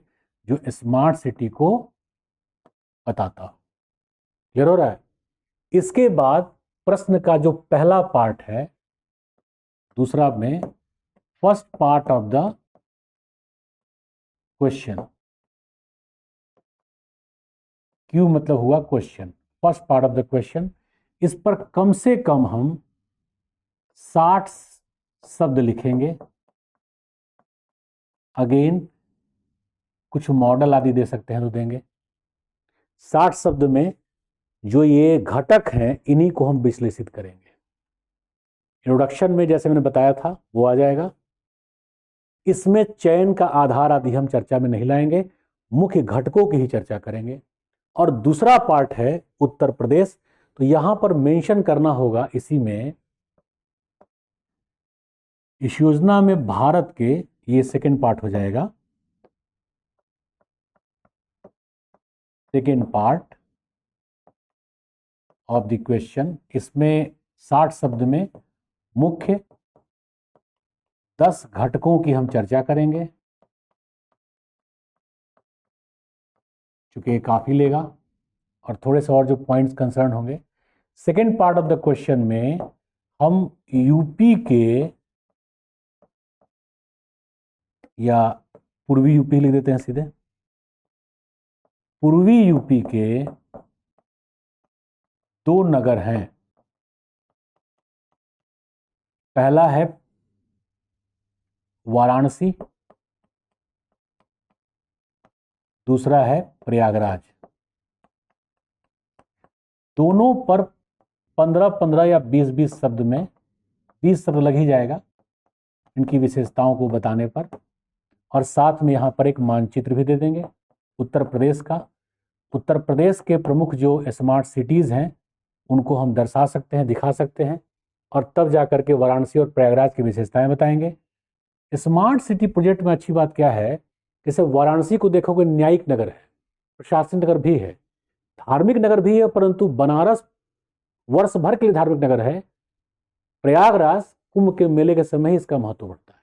जो स्मार्ट सिटी को बताता हो। क्लियर हो रहा है? इसके बाद प्रश्न का जो पहला पार्ट है, दूसरा में first part of the question, Q मतलब हुआ question, first part of the question. इस पर कम से कम हम 60 शब्द लिखेंगे। अगेन कुछ मॉडल आदि दे सकते हैं तो देंगे। 60 शब्द में जो ये घटक हैं, इन्हीं को हम विश्लेषित करेंगे। इंट्रोडक्शन में जैसे मैंने बताया था वो आ जाएगा। इसमें चयन का आधार आदि हम चर्चा में नहीं लाएंगे, मुख्य घटकों की ही चर्चा करेंगे। और दूसरा पार्ट है उत्तर प्रदेश, तो यहां पर मेंशन करना होगा इसी में, इस योजना में भारत के, ये सेकंड पार्ट हो जाएगा, second part of the question. इसमें 60 शब्द में मुख्य 10 घटकों की हम चर्चा करेंगे, चूंकि ये काफी लेगा और थोड़े से और जो पॉइंट्स कंसर्न होंगे। Second part of the question में हम यूपी के, या पूर्वी यूपी लिख देते हैं सीधे, पूर्वी यूपी के 2 नगर हैं। पहला है वाराणसी, दूसरा है प्रयागराज। दोनों पर 15-15 या 20-20 शब्द में, 20 शब्द लग ही जाएगा इनकी विशेषताओं को बताने पर। और साथ में यहाँ पर एक मानचित्र भी दे देंगे उत्तर प्रदेश का। उत्तर प्रदेश के प्रमुख जो स्मार्ट सिटीज हैं उनको हम दर्शा सकते हैं, दिखा सकते हैं, और तब जा करके वाराणसी और प्रयागराज की विशेषताएं बताएंगे। स्मार्ट सिटी प्रोजेक्ट में अच्छी बात क्या है, जैसे वाराणसी को देखोगे न्यायिक नगर है, प्रशासनिक नगर भी है, धार्मिक नगर भी है, परंतु बनारस वर्ष भर के लिए धार्मिक नगर है। प्रयागराज कुंभ के मेले के समय ही इसका महत्व बढ़ता है।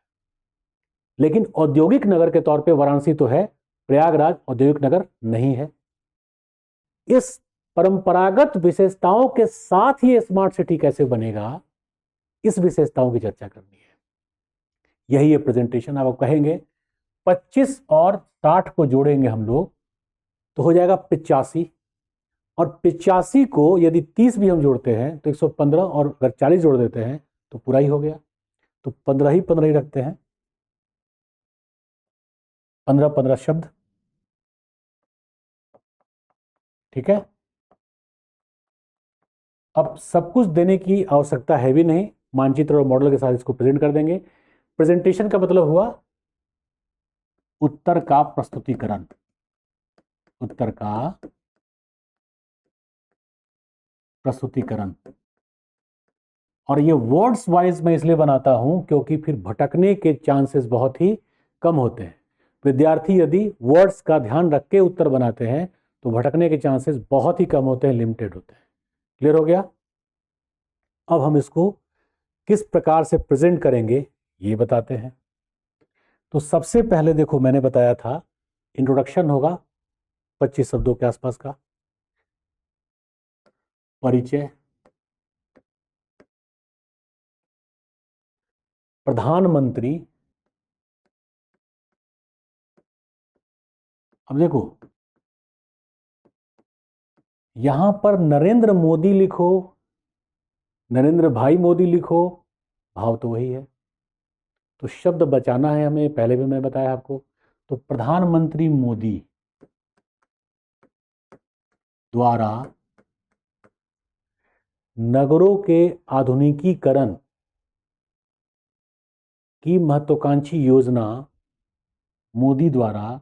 लेकिन औद्योगिक नगर के तौर पे वाराणसी तो है, प्रयागराज औद्योगिक नगर नहीं है। इस परंपरागत विशेषताओं के साथ ही स्मार्ट सिटी कैसे बनेगा, इस विशेषताओं की चर्चा करनी है। यही ये प्रेजेंटेशन। अब आप कहेंगे 25 और 60 को जोड़ेंगे हम लोग तो हो जाएगा 85, और 85 को यदि 30 भी हम जोड़ते हैं तो 115, और अगर 40 जोड़ देते हैं तो पूरा ही हो गया। तो 15 ही 15 ही रखते हैं, 15 15 शब्द, ठीक है। अब सब कुछ देने की आवश्यकता है भी नहीं, मानचित्र और मॉडल के साथ इसको प्रेजेंट कर देंगे। प्रेजेंटेशन का मतलब हुआ उत्तर का प्रस्तुतिकरण, उत्तर का प्रस्तुतिकरण। और ये वर्ड्स वाइज मैं इसलिए बनाता हूं क्योंकि फिर भटकने के चांसेस बहुत ही कम होते हैं। विद्यार्थी यदि वर्ड्स का ध्यान रख के उत्तर बनाते हैं तो भटकने के चांसेस बहुत ही कम होते हैं, लिमिटेड होते हैं। क्लियर हो गया। अब हम इसको किस प्रकार से प्रेजेंट करेंगे ये बताते हैं। तो सबसे पहले देखो, मैंने बताया था इंट्रोडक्शन होगा 25 शब्दों के आसपास का, परिचय, प्रधानमंत्री। अब देखो यहां पर नरेंद्र मोदी लिखो, नरेंद्र भाई मोदी लिखो, भाव तो वही है। तो शब्द बचाना है हमें, पहले भी मैं बताया आपको। तो प्रधानमंत्री मोदी द्वारा नगरों के आधुनिकीकरण की महत्वाकांक्षी योजना, मोदी द्वारा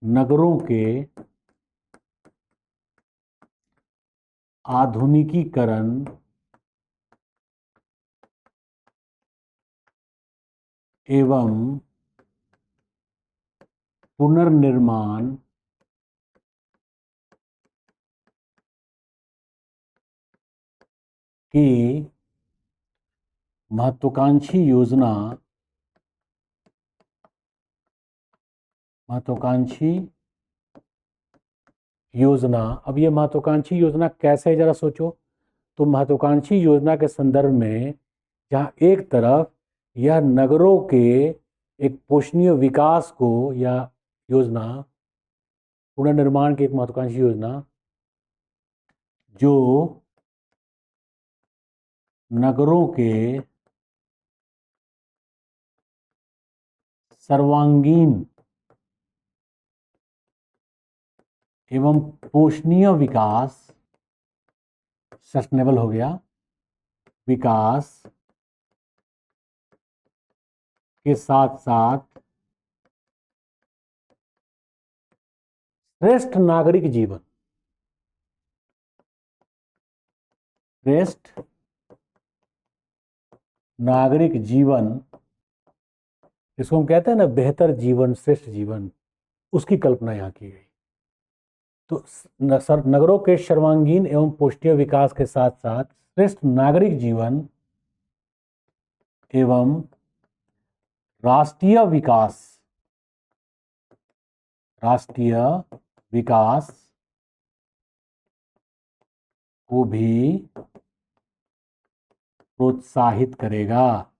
नगरों के आधुनिकीकरण एवं पुनर्निर्माण की महत्वाकांक्षी योजना, महत्वाकांक्षी योजना। अब ये महत्वाकांक्षी योजना कैसे है जरा सोचो। तो महत्वाकांक्षी योजना के संदर्भ में जहाँ एक तरफ यह नगरों के एक पोषणीय विकास को या योजना, पुनर्निर्माण की एक महत्वाकांक्षी योजना जो नगरों के सर्वांगीण एवं पोषणीय विकास, सस्टेनेबल हो गया, विकास के साथ साथ श्रेष्ठ नागरिक जीवन, श्रेष्ठ नागरिक जीवन, इसको हम कहते हैं ना बेहतर जीवन, श्रेष्ठ जीवन, उसकी कल्पना यहाँ की गई। तो नगरों के सर्वांगीण एवं पोषणीय विकास के साथ साथ श्रेष्ठ नागरिक जीवन एवं राष्ट्रीय विकास, राष्ट्रीय विकास को भी प्रोत्साहित करेगा,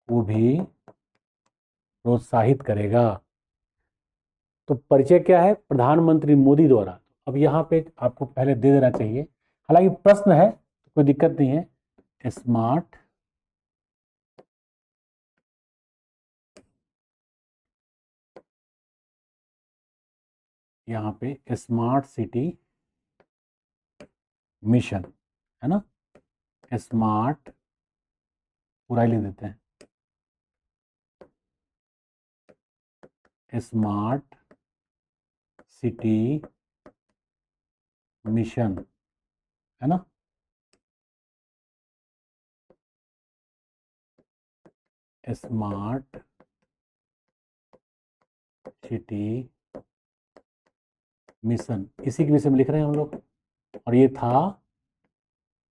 को भी प्रोत्साहित करेगा। तो परिचय क्या है, प्रधानमंत्री मोदी द्वारा। अब यहाँ पे आपको पहले दे देना चाहिए, हालांकि प्रश्न है तो कोई दिक्कत नहीं है। स्मार्ट यहाँ पे स्मार्ट सिटी मिशन है ना, स्मार्ट पूरा ही लिख देते हैं, स्मार्ट सिटी मिशन, है ना। स्मार्ट सिटी मिशन, इसी के विषय में लिख रहे हैं हम लोग। और ये था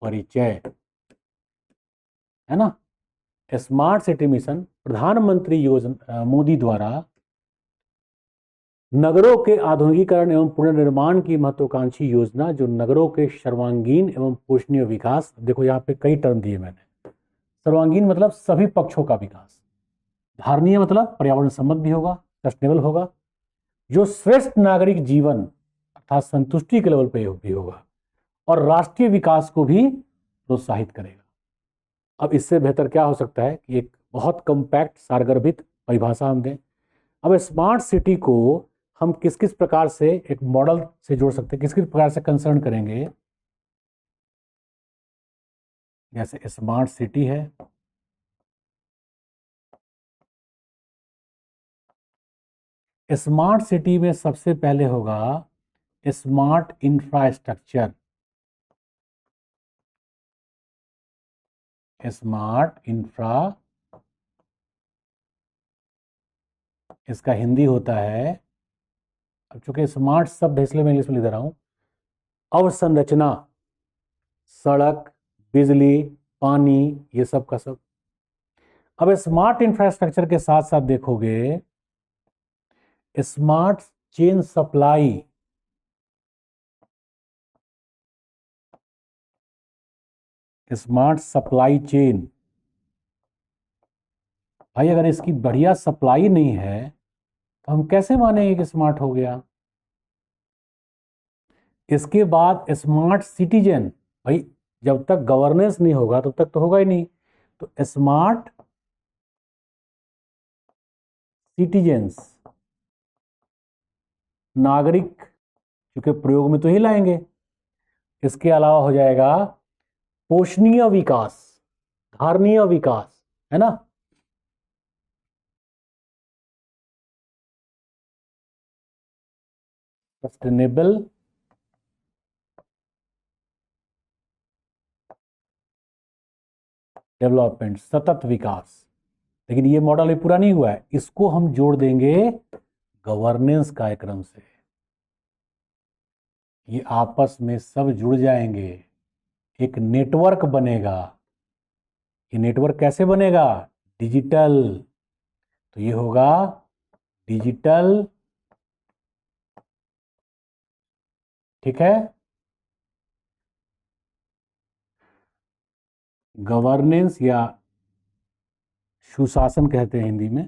परिचय, है ना। स्मार्ट सिटी मिशन प्रधानमंत्री योजना मोदी द्वारा नगरों के आधुनिकीकरण एवं पुनर्निर्माण की महत्वाकांक्षी योजना, जो नगरों के सर्वांगीण एवं पोषणीय विकास, देखो यहाँ पे कई टर्म दिए मैंने। सर्वांगीण मतलब सभी पक्षों का विकास, धारणीय मतलब पर्यावरण संबंध भी होगा, सस्टेनेबल होगा, जो श्रेष्ठ नागरिक जीवन अर्थात संतुष्टि के लेवल पे भी होगा, और राष्ट्रीय विकास को भी प्रोत्साहित करेगा। अब इससे बेहतर क्या हो सकता है कि एक बहुत कम्पैक्ट सारगर्भित परिभाषा हम दें। अब स्मार्ट सिटी को हम किस किस प्रकार से एक मॉडल से जोड़ सकते हैं, किस किस प्रकार से कंसर्न करेंगे। जैसे स्मार्ट सिटी है, स्मार्ट सिटी में सबसे पहले होगा स्मार्ट इंफ्रास्ट्रक्चर। स्मार्ट इंफ्रा, इसका हिंदी होता है, अब चूंकि स्मार्ट शब्द इसलिए मैं इंग्लिश में लिख दे रहा हूं, अवसंरचना, सड़क, बिजली, पानी, ये सब का सब। अब स्मार्ट इंफ्रास्ट्रक्चर के साथ साथ देखोगे smart chain supply, smart supply chain. भाई अगर इसकी बढ़िया सप्लाई नहीं है तो हम कैसे मानेंगे कि स्मार्ट हो गया। इसके बाद स्मार्ट सिटीजन, भाई जब तक गवर्नेंस नहीं होगा तब तक तो होगा ही नहीं। तो स्मार्ट सिटीजन्स, नागरिक, क्योंकि प्रयोग में तो ही लाएंगे। इसके अलावा हो जाएगा पोषणीय विकास, धारणीय विकास, है ना। सस्टेनेबल डेवलपमेंट, सतत विकास। लेकिन ये मॉडल अभी पूरा नहीं हुआ है, इसको हम जोड़ देंगे गवर्नेंस कार्यक्रम से। ये आपस में सब जुड़ जाएंगे, एक नेटवर्क बनेगा। ये नेटवर्क कैसे बनेगा, डिजिटल। तो ये होगा डिजिटल, ठीक है, गवर्नेंस या सुशासन कहते हैं हिंदी में,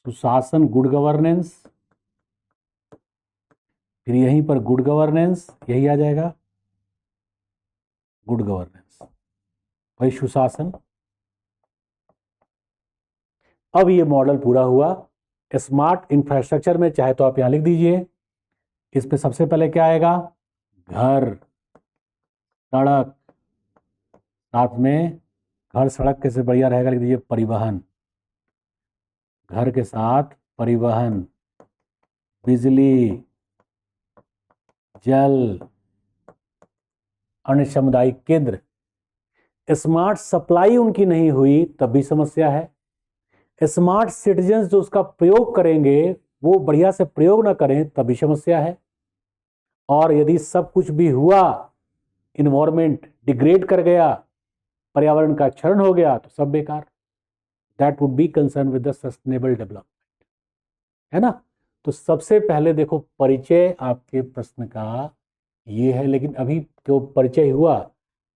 सुशासन, गुड गवर्नेंस। फिर यहीं पर गुड गवर्नेंस, यही आ जाएगा गुड गवर्नेंस, भाई सुशासन। अब ये मॉडल पूरा हुआ। स्मार्ट इंफ्रास्ट्रक्चर में चाहे तो आप यहां लिख दीजिए, इस पे सबसे पहले क्या आएगा, घर, सड़क, साथ में घर सड़क कैसे बढ़िया रहेगा, लिख दीजिए परिवहन, घर के साथ परिवहन, बिजली, जल, अन्य सामुदायिक केंद्र। स्मार्ट सप्लाई उनकी नहीं हुई तब भी समस्या है। स्मार्ट सिटीजन्स जो उसका प्रयोग करेंगे वो बढ़िया से प्रयोग ना करें तब भी समस्या है। और यदि सब कुछ भी हुआ, इन्वायरमेंट डिग्रेड कर गया, पर्यावरण का क्षरण हो गया, तो सब बेकार। That would be concern with the sustainable development, है ना। तो सबसे पहले देखो परिचय आपके प्रश्न का ये है, लेकिन अभी जो परिचय हुआ,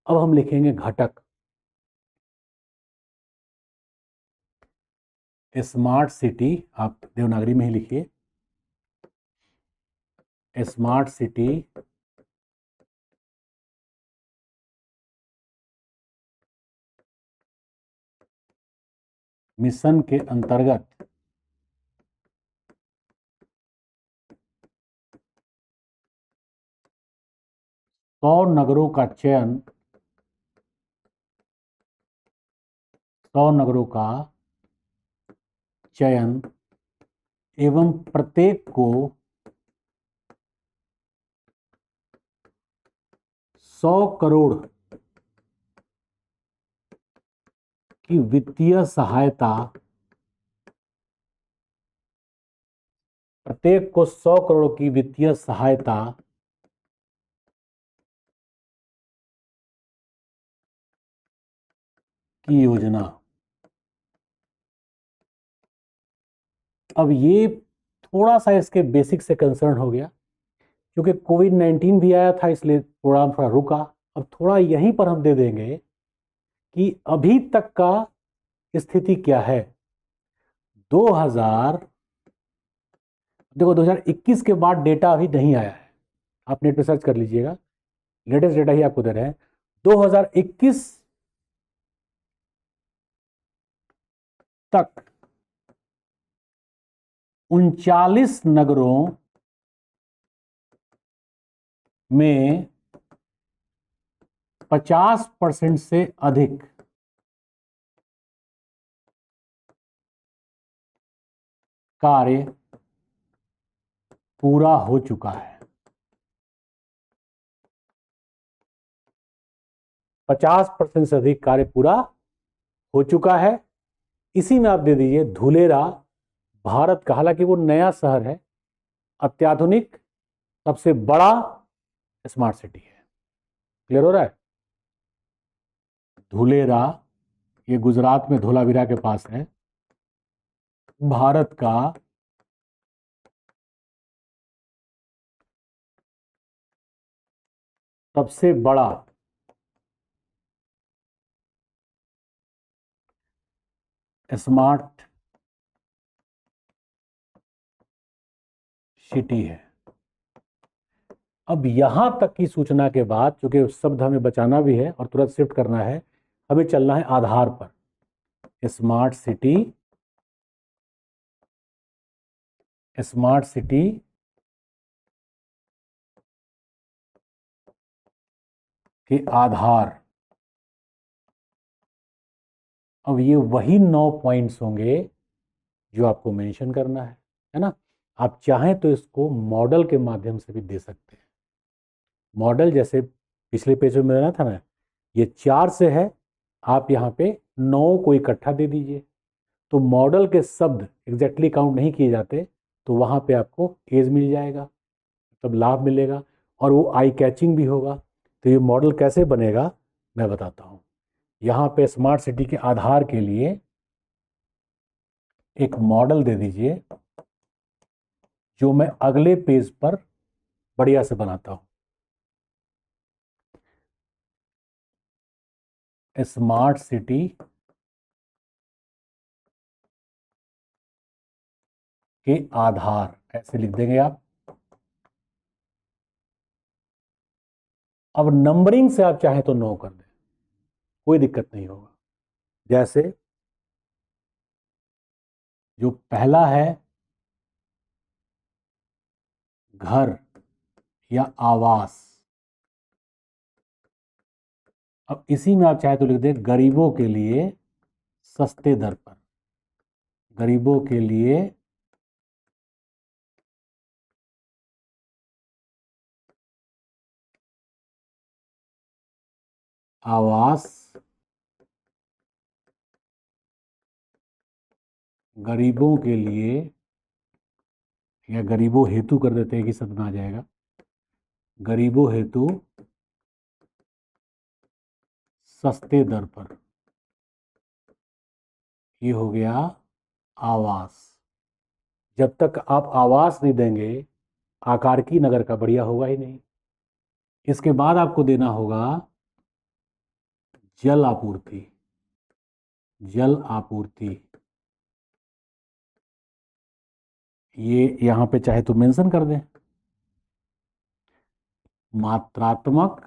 अब हम लिखेंगे घटक। स्मार्ट सिटी आप देवनागरी में ही लिखिए, स्मार्ट सिटी मिशन के अंतर्गत सौ नगरों का चयन, 100 नगरों का चयन एवं प्रत्येक को 100 करोड़ की वित्तीय सहायता, प्रत्येक को 100 करोड़ की वित्तीय सहायता की योजना। अब ये थोड़ा सा इसके बेसिक से कंसर्न हो गया, क्योंकि कोविड-19 भी आया था, इसलिए थोड़ा रुका। अब थोड़ा यहीं पर हम दे देंगे कि अभी तक का स्थिति क्या है। 2000 देखो 2021 के बाद डेटा अभी नहीं आया है, आप नेट पे सर्च कर लीजिएगा, लेटेस्ट डेटा ही आपको दे रहे हैं। 2021 तक 39 नगरों में 50% से अधिक कार्य पूरा हो चुका है। 50% से अधिक कार्य पूरा हो चुका है। इसी में आप दे दीजिए धुलेरा भारत का, हालांकि वो नया शहर है, अत्याधुनिक सबसे बड़ा स्मार्ट सिटी है। क्लियर हो रहा है? धुलेरा, ये गुजरात में धोलावीरा के पास है, भारत का सबसे बड़ा स्मार्ट सिटी है। अब यहां तक की सूचना के बाद, क्योंकि शब्द हमें बचाना भी है और तुरंत शिफ्ट करना है, हमें चलना है आधार पर। स्मार्ट सिटी, स्मार्ट सिटी के आधार। अब ये वही 9 पॉइंट्स होंगे जो आपको मेंशन करना है ना। आप चाहें तो इसको मॉडल के माध्यम से भी दे सकते हैं। मॉडल जैसे पिछले पेज में मिला था ना, ये 4 से है, आप यहाँ पे 9 को इकट्ठा दे दीजिए, तो मॉडल के शब्द एग्जैक्टली काउंट नहीं किए जाते, तो वहाँ पे आपको एज मिल जाएगा, तब लाभ मिलेगा और वो आई कैचिंग भी होगा। तो ये मॉडल कैसे बनेगा मैं बताता हूँ। यहाँ पे स्मार्ट सिटी के आधार के लिए एक मॉडल दे दीजिए, जो मैं अगले पेज पर बढ़िया से बनाता हूँ। स्मार्ट सिटी के आधार ऐसे लिख देंगे आप। अब नंबरिंग से आप चाहें तो 9 कर दें, कोई दिक्कत नहीं होगा। जैसे जो पहला है घर या आवास, अब इसी में आप चाहे तो लिख दें गरीबों के लिए सस्ते दर पर, गरीबों के लिए आवास, गरीबों के लिए, या गरीबों हेतु कर देते हैं कि शब्द में आ जाएगा, गरीबों हेतु सस्ते दर पर। ये हो गया आवास। जब तक आप आवास नहीं देंगे, आकार की नगर का बढ़िया होगा ही नहीं। इसके बाद आपको देना होगा जल आपूर्ति, जल आपूर्ति। ये यहां पे चाहे तो मेंशन कर दें, मात्रात्मक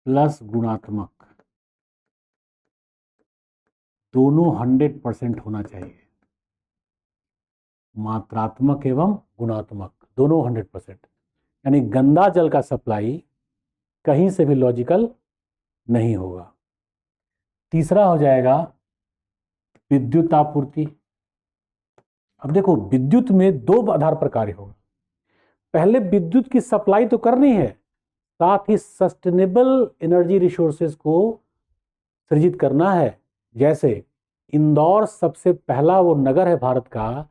प्लस गुणात्मक, दोनों 100% होना चाहिए। मात्रात्मक एवं गुणात्मक दोनों 100%, यानी गंदा जल का सप्लाई कहीं से भी लॉजिकल नहीं होगा। तीसरा हो जाएगा विद्युत आपूर्ति। अब देखो विद्युत में दो आधार पर कार्य होगा। पहले विद्युत की सप्लाई तो करनी है, साथ ही सस्टेनेबल एनर्जी रिसोर्सेज को सृजित करना है। जैसे इंदौर सबसे पहला वो नगर है भारत का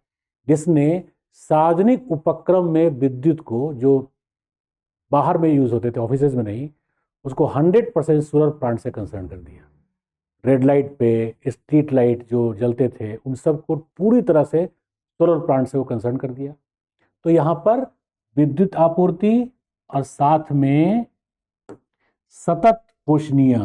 जिसने सार्वजनिक उपक्रम में विद्युत को, जो बाहर में यूज होते थे ऑफिसेज में नहीं, उसको 100% सोलर प्लांट से कंसर्न कर दिया। रेड लाइट पे, स्ट्रीट लाइट जो जलते थे उन सब को पूरी तरह से सोलर प्लांट से वो कंसर्न कर दिया। तो यहाँ पर विद्युत आपूर्ति और साथ में सतत पोषणीय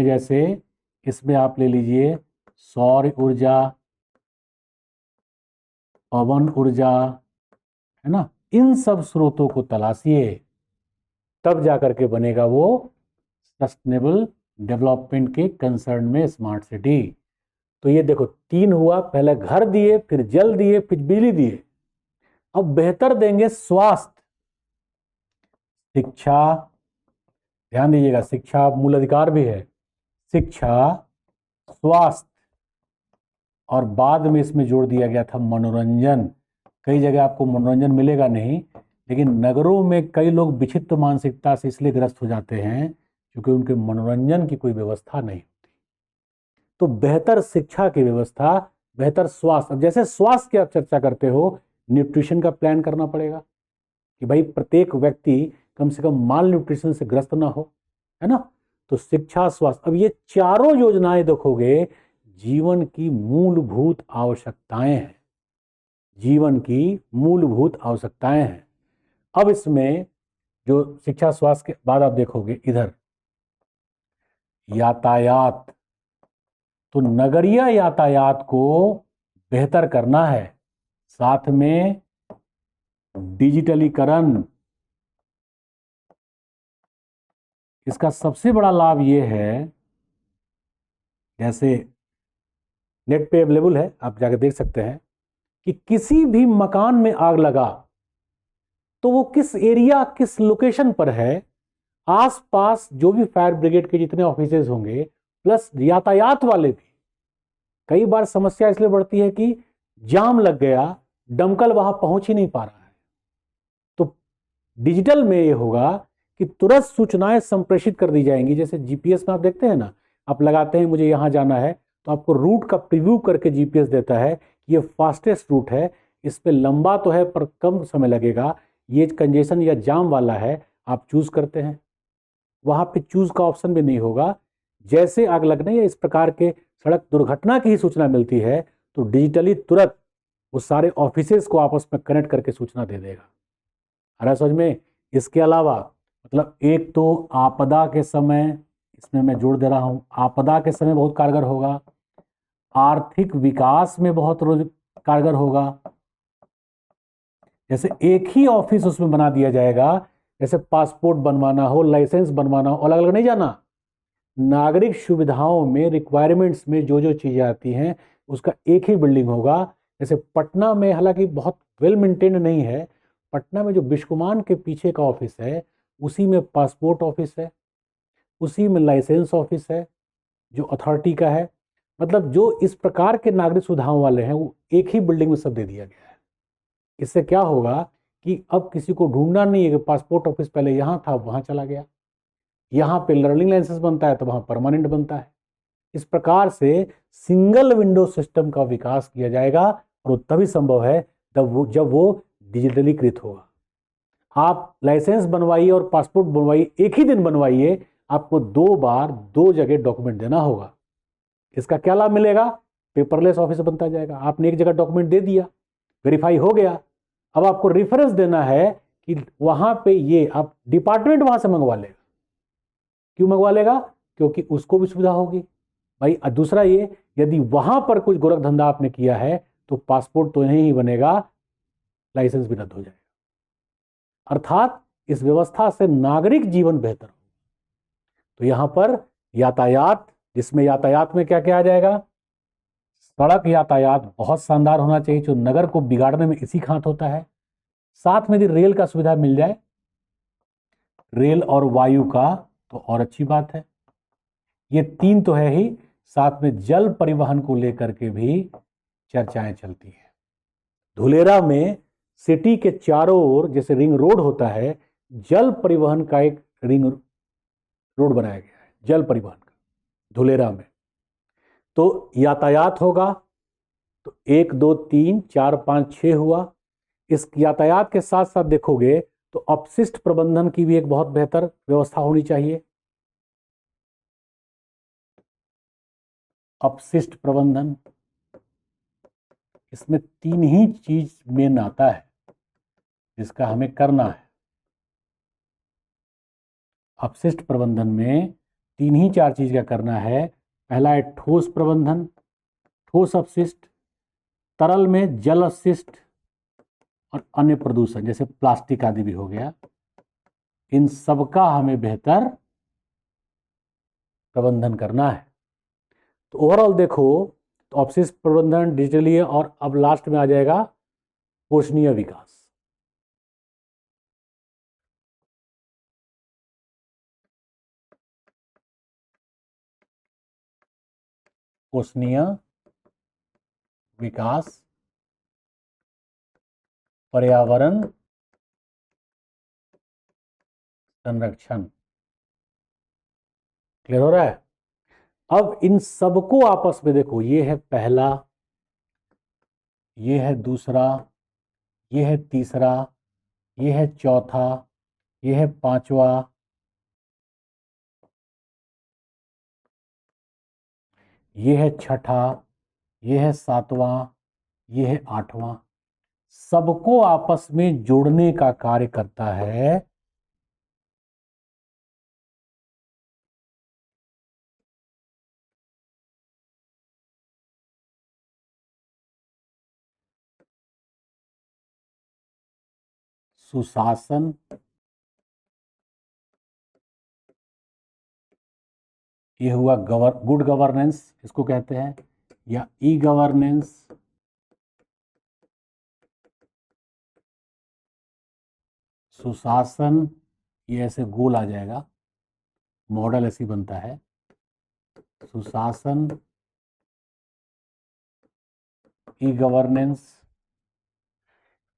जैसे इसमें आप ले लीजिए सौर ऊर्जा, पवन ऊर्जा, है ना, इन सब स्रोतों को तलाशिए, तब जाकर के बनेगा वो सस्टेनेबल डेवलपमेंट के कंसर्न में स्मार्ट सिटी। तो ये देखो तीन हुआ, पहले घर दिए, फिर जल दिए, फिर बिजली दिए। अब बेहतर देंगे स्वास्थ्य, शिक्षा, ध्यान दीजिएगा शिक्षा मूल अधिकार भी है, शिक्षा, स्वास्थ्य, और बाद में इसमें जोड़ दिया गया था मनोरंजन। कई जगह आपको मनोरंजन मिलेगा नहीं, लेकिन नगरों में कई लोग विचित्र मानसिकता से इसलिए ग्रस्त हो जाते हैं क्योंकि उनके मनोरंजन की कोई व्यवस्था नहीं होती। तो बेहतर शिक्षा की व्यवस्था, बेहतर स्वास्थ्य। अब जैसे स्वास्थ्य की आप चर्चा करते हो, न्यूट्रिशन का प्लान करना पड़ेगा कि भाई प्रत्येक व्यक्ति कम से कम माल न्यूट्रिशन से ग्रस्त ना हो, है ना। तो शिक्षा, स्वास्थ्य, अब ये चारों योजनाएं देखोगे जीवन की मूलभूत आवश्यकताएं हैं, जीवन की मूलभूत आवश्यकताएं हैं। अब इसमें जो शिक्षा स्वास्थ्य के बाद आप देखोगे इधर यातायात, तो नगरीय यातायात को बेहतर करना है, साथ में डिजिटलीकरण। इसका सबसे बड़ा लाभ ये है, जैसे नेट पे अवेलेबल है, आप जाकर देख सकते हैं कि किसी भी मकान में आग लगा तो वो किस एरिया, किस लोकेशन पर है, आसपास जो भी फायर ब्रिगेड के जितने ऑफिसेज होंगे प्लस यातायात वाले भी। कई बार समस्या इसलिए बढ़ती है कि जाम लग गया, दमकल वहां पहुंच ही नहीं पा रहा है। तो डिजिटल में ये होगा कि तुरंत सूचनाएं संप्रेषित कर दी जाएंगी। जैसे जीपीएस में आप देखते हैं ना, आप लगाते हैं मुझे यहां जाना है, तो आपको रूट का प्रीव्यू करके जीपीएस देता है कि ये फास्टेस्ट रूट है, इस पे लंबा तो है पर कम समय लगेगा, ये कंजेशन या जाम वाला है, आप चूज करते हैं। वहां पे चूज का ऑप्शन भी नहीं होगा। जैसे आग लगने या इस प्रकार के सड़क दुर्घटना की ही सूचना मिलती है तो डिजिटली तुरंत वो सारे ऑफिसेज को आपस में कनेक्ट करके सूचना दे देगा। आ रहा समझ में। इसके अलावा मतलब एक तो आपदा के समय, इसमें मैं जोड़ दे रहा हूं, आपदा के समय बहुत कारगर होगा, आर्थिक विकास में बहुत कारगर होगा। जैसे एक ही ऑफिस उसमें बना दिया जाएगा, जैसे पासपोर्ट बनवाना हो, लाइसेंस बनवाना हो, अलग अलग नहीं जाना। नागरिक सुविधाओं में, रिक्वायरमेंट्स में जो जो चीजें आती हैं उसका एक ही बिल्डिंग होगा। जैसे पटना में, हालांकि बहुत वेल मेंटेन्ड नहीं है, पटना में जो बिस्कुमान के पीछे का ऑफिस है उसी में पासपोर्ट ऑफिस है, उसी में लाइसेंस ऑफिस है जो अथॉरिटी का है। मतलब जो इस प्रकार के नागरिक सुविधाओं वाले हैं वो एक ही बिल्डिंग में सब दे दिया गया है। इससे क्या होगा कि अब किसी को ढूंढना नहीं है कि पासपोर्ट ऑफिस पहले यहाँ था वहाँ चला गया, यहाँ पे लर्निंग लाइसेंस बनता है तो वहाँ परमानेंट बनता है। इस प्रकार से सिंगल विंडो सिस्टम का विकास किया जाएगा और तभी संभव है जब वो डिजिटलीकृत होगा। आप लाइसेंस बनवाइए और पासपोर्ट बनवाइए, एक ही दिन बनवाइए, आपको 2 बार 2 जगह डॉक्यूमेंट देना होगा। इसका क्या लाभ मिलेगा? पेपरलेस ऑफिस बनता जाएगा। आपने एक जगह डॉक्यूमेंट दे दिया, वेरीफाई हो गया, अब आपको रेफरेंस देना है कि वहां पे ये आप डिपार्टमेंट वहां से मंगवा लेगा। क्यों मंगवा लेगा? क्योंकि उसको भी सुविधा होगी भाई। दूसरा ये, यदि वहां पर कुछ गोरख धंधा आपने किया है तो पासपोर्ट तो नहीं ही बनेगा, लाइसेंस भी रद्द हो जाएगा। अर्थात इस व्यवस्था से नागरिक जीवन बेहतर हो। तो यहां पर यातायात, जिसमें यातायात में क्या क्या आ जाएगा? सड़क यातायात बहुत शानदार होना चाहिए, जो नगर को बिगाड़ने में इसी खात होता है। साथ में यदि रेल का सुविधा मिल जाए, रेल और वायु का तो और अच्छी बात है। ये तीन तो है ही, साथ में जल परिवहन को लेकर के भी चर्चाएं चलती हैं। धुलेरा में सिटी के चारों ओर जैसे रिंग रोड होता है, जल परिवहन का एक रिंग रोड बनाया गया है, जल परिवहन का धुलेरा में। तो यातायात होगा तो 1 2 3 4 5 6 हुआ। इस यातायात के साथ साथ देखोगे तो अपशिष्ट प्रबंधन की भी एक बहुत बेहतर व्यवस्था होनी चाहिए। अपशिष्ट प्रबंधन, इसमें तीन ही चीज मेन आता है जिसका हमें करना है। अपशिष्ट प्रबंधन में तीन ही चार चीज का करना है। पहला है ठोस प्रबंधन, ठोस अपशिष्ट, तरल में जल अपशिष्ट और अन्य प्रदूषण जैसे प्लास्टिक आदि भी हो गया। इन सबका हमें बेहतर प्रबंधन करना है। तो ओवरऑल देखो तो अपशिष्ट प्रबंधन, डिजिटलीय और अब लास्ट में आ जाएगा पोषणीय विकास। पोषणीय विकास, पर्यावरण संरक्षण। क्लियर हो रहा है? अब इन सबको आपस में देखो, ये है पहला, ये है दूसरा, ये है तीसरा, ये है चौथा, ये है पांचवा, ये है छठा, ये है सातवां, ये है आठवां। सबको आपस में जोड़ने का कार्य करता है सुशासन। ये हुआ गुड गवर्नेंस इसको कहते हैं, या ई गवर्नेंस। सुशासन, ये ऐसे गोल आ जाएगा, मॉडल ऐसी बनता है। सुशासन, ई गवर्नेंस,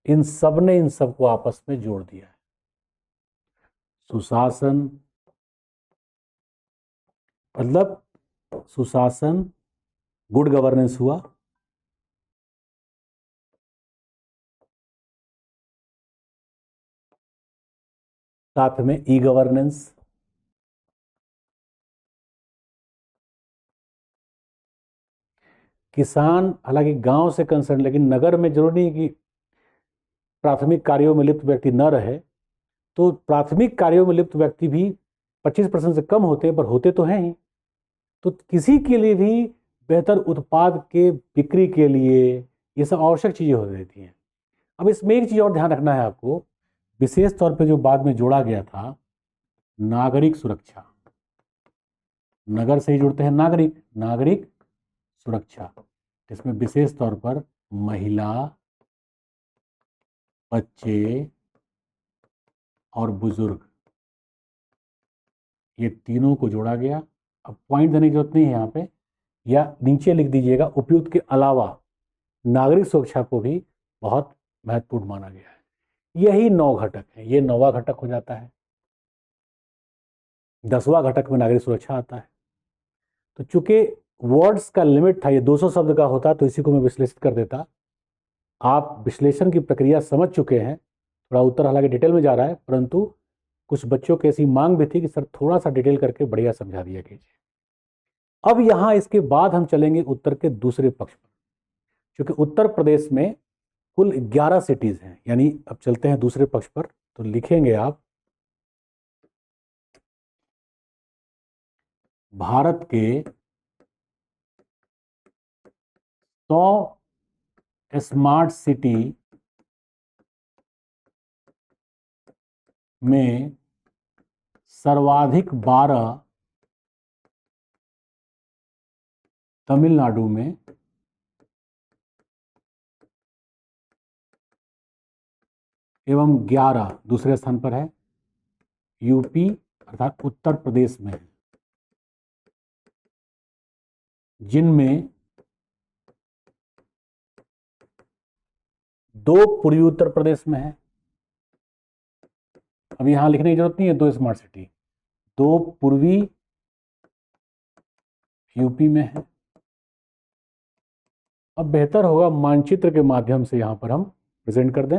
इन सब ने इन सबको आपस में जोड़ दिया है। सुशासन मतलब सुशासन, गुड गवर्नेंस हुआ, साथ में ई गवर्नेंस। किसान हालांकि गांव से कंसर्न, लेकिन नगर में जरूरी नहीं कि प्राथमिक कार्यों में लिप्त व्यक्ति न रहे। तो प्राथमिक कार्यों में लिप्त व्यक्ति भी 25% से कम होते हैं, पर होते तो हैं ही। तो किसी के लिए भी बेहतर उत्पाद के बिक्री के लिए ये सब आवश्यक चीजें हो रहती हैं। अब इसमें एक चीज और ध्यान रखना है आपको, विशेष तौर पे जो बाद में जोड़ा गया था, नागरिक सुरक्षा। नगर से ही जुड़ते हैं नागरिक, नागरिक सुरक्षा, जिसमें विशेष तौर पर महिला, बच्चे और बुजुर्ग, ये तीनों को जोड़ा गया। अब पॉइंट देने की जरूरत नहीं है यहाँ पे, या नीचे लिख दीजिएगा, उपयुक्त के अलावा नागरिक सुरक्षा को भी बहुत महत्वपूर्ण माना गया है। यही 9 घटक है, ये 9वां घटक हो जाता है। 10वां घटक में नागरिक सुरक्षा आता है। तो चूंकि वर्ड्स का लिमिट था, ये 200 शब्द का होता तो इसी को मैं विश्लेषित कर देता। आप विश्लेषण की प्रक्रिया समझ चुके हैं, थोड़ा उत्तर हालांकि डिटेल में जा रहा है, परंतु कुछ बच्चों की ऐसी मांग भी थी कि सर थोड़ा सा डिटेल करके बढ़िया समझा दिया कीजिए। अब यहां इसके बाद हम चलेंगे उत्तर के दूसरे पक्ष पर, क्योंकि उत्तर प्रदेश में कुल 11 सिटीज हैं। यानी अब चलते हैं दूसरे पक्ष पर, तो लिखेंगे आप भारत के 100 स्मार्ट सिटी में सर्वाधिक 12 तमिलनाडु में, एवं 11 दूसरे स्थान पर है यूपी अर्थात उत्तर प्रदेश में है, जिनमें 2 पूर्वी उत्तर प्रदेश में है। अब यहां लिखने की जरूरत नहीं है 2 स्मार्ट सिटी, 2 पूर्वी यूपी में है। अब बेहतर होगा मानचित्र के माध्यम से यहां पर हम प्रेजेंट कर दें।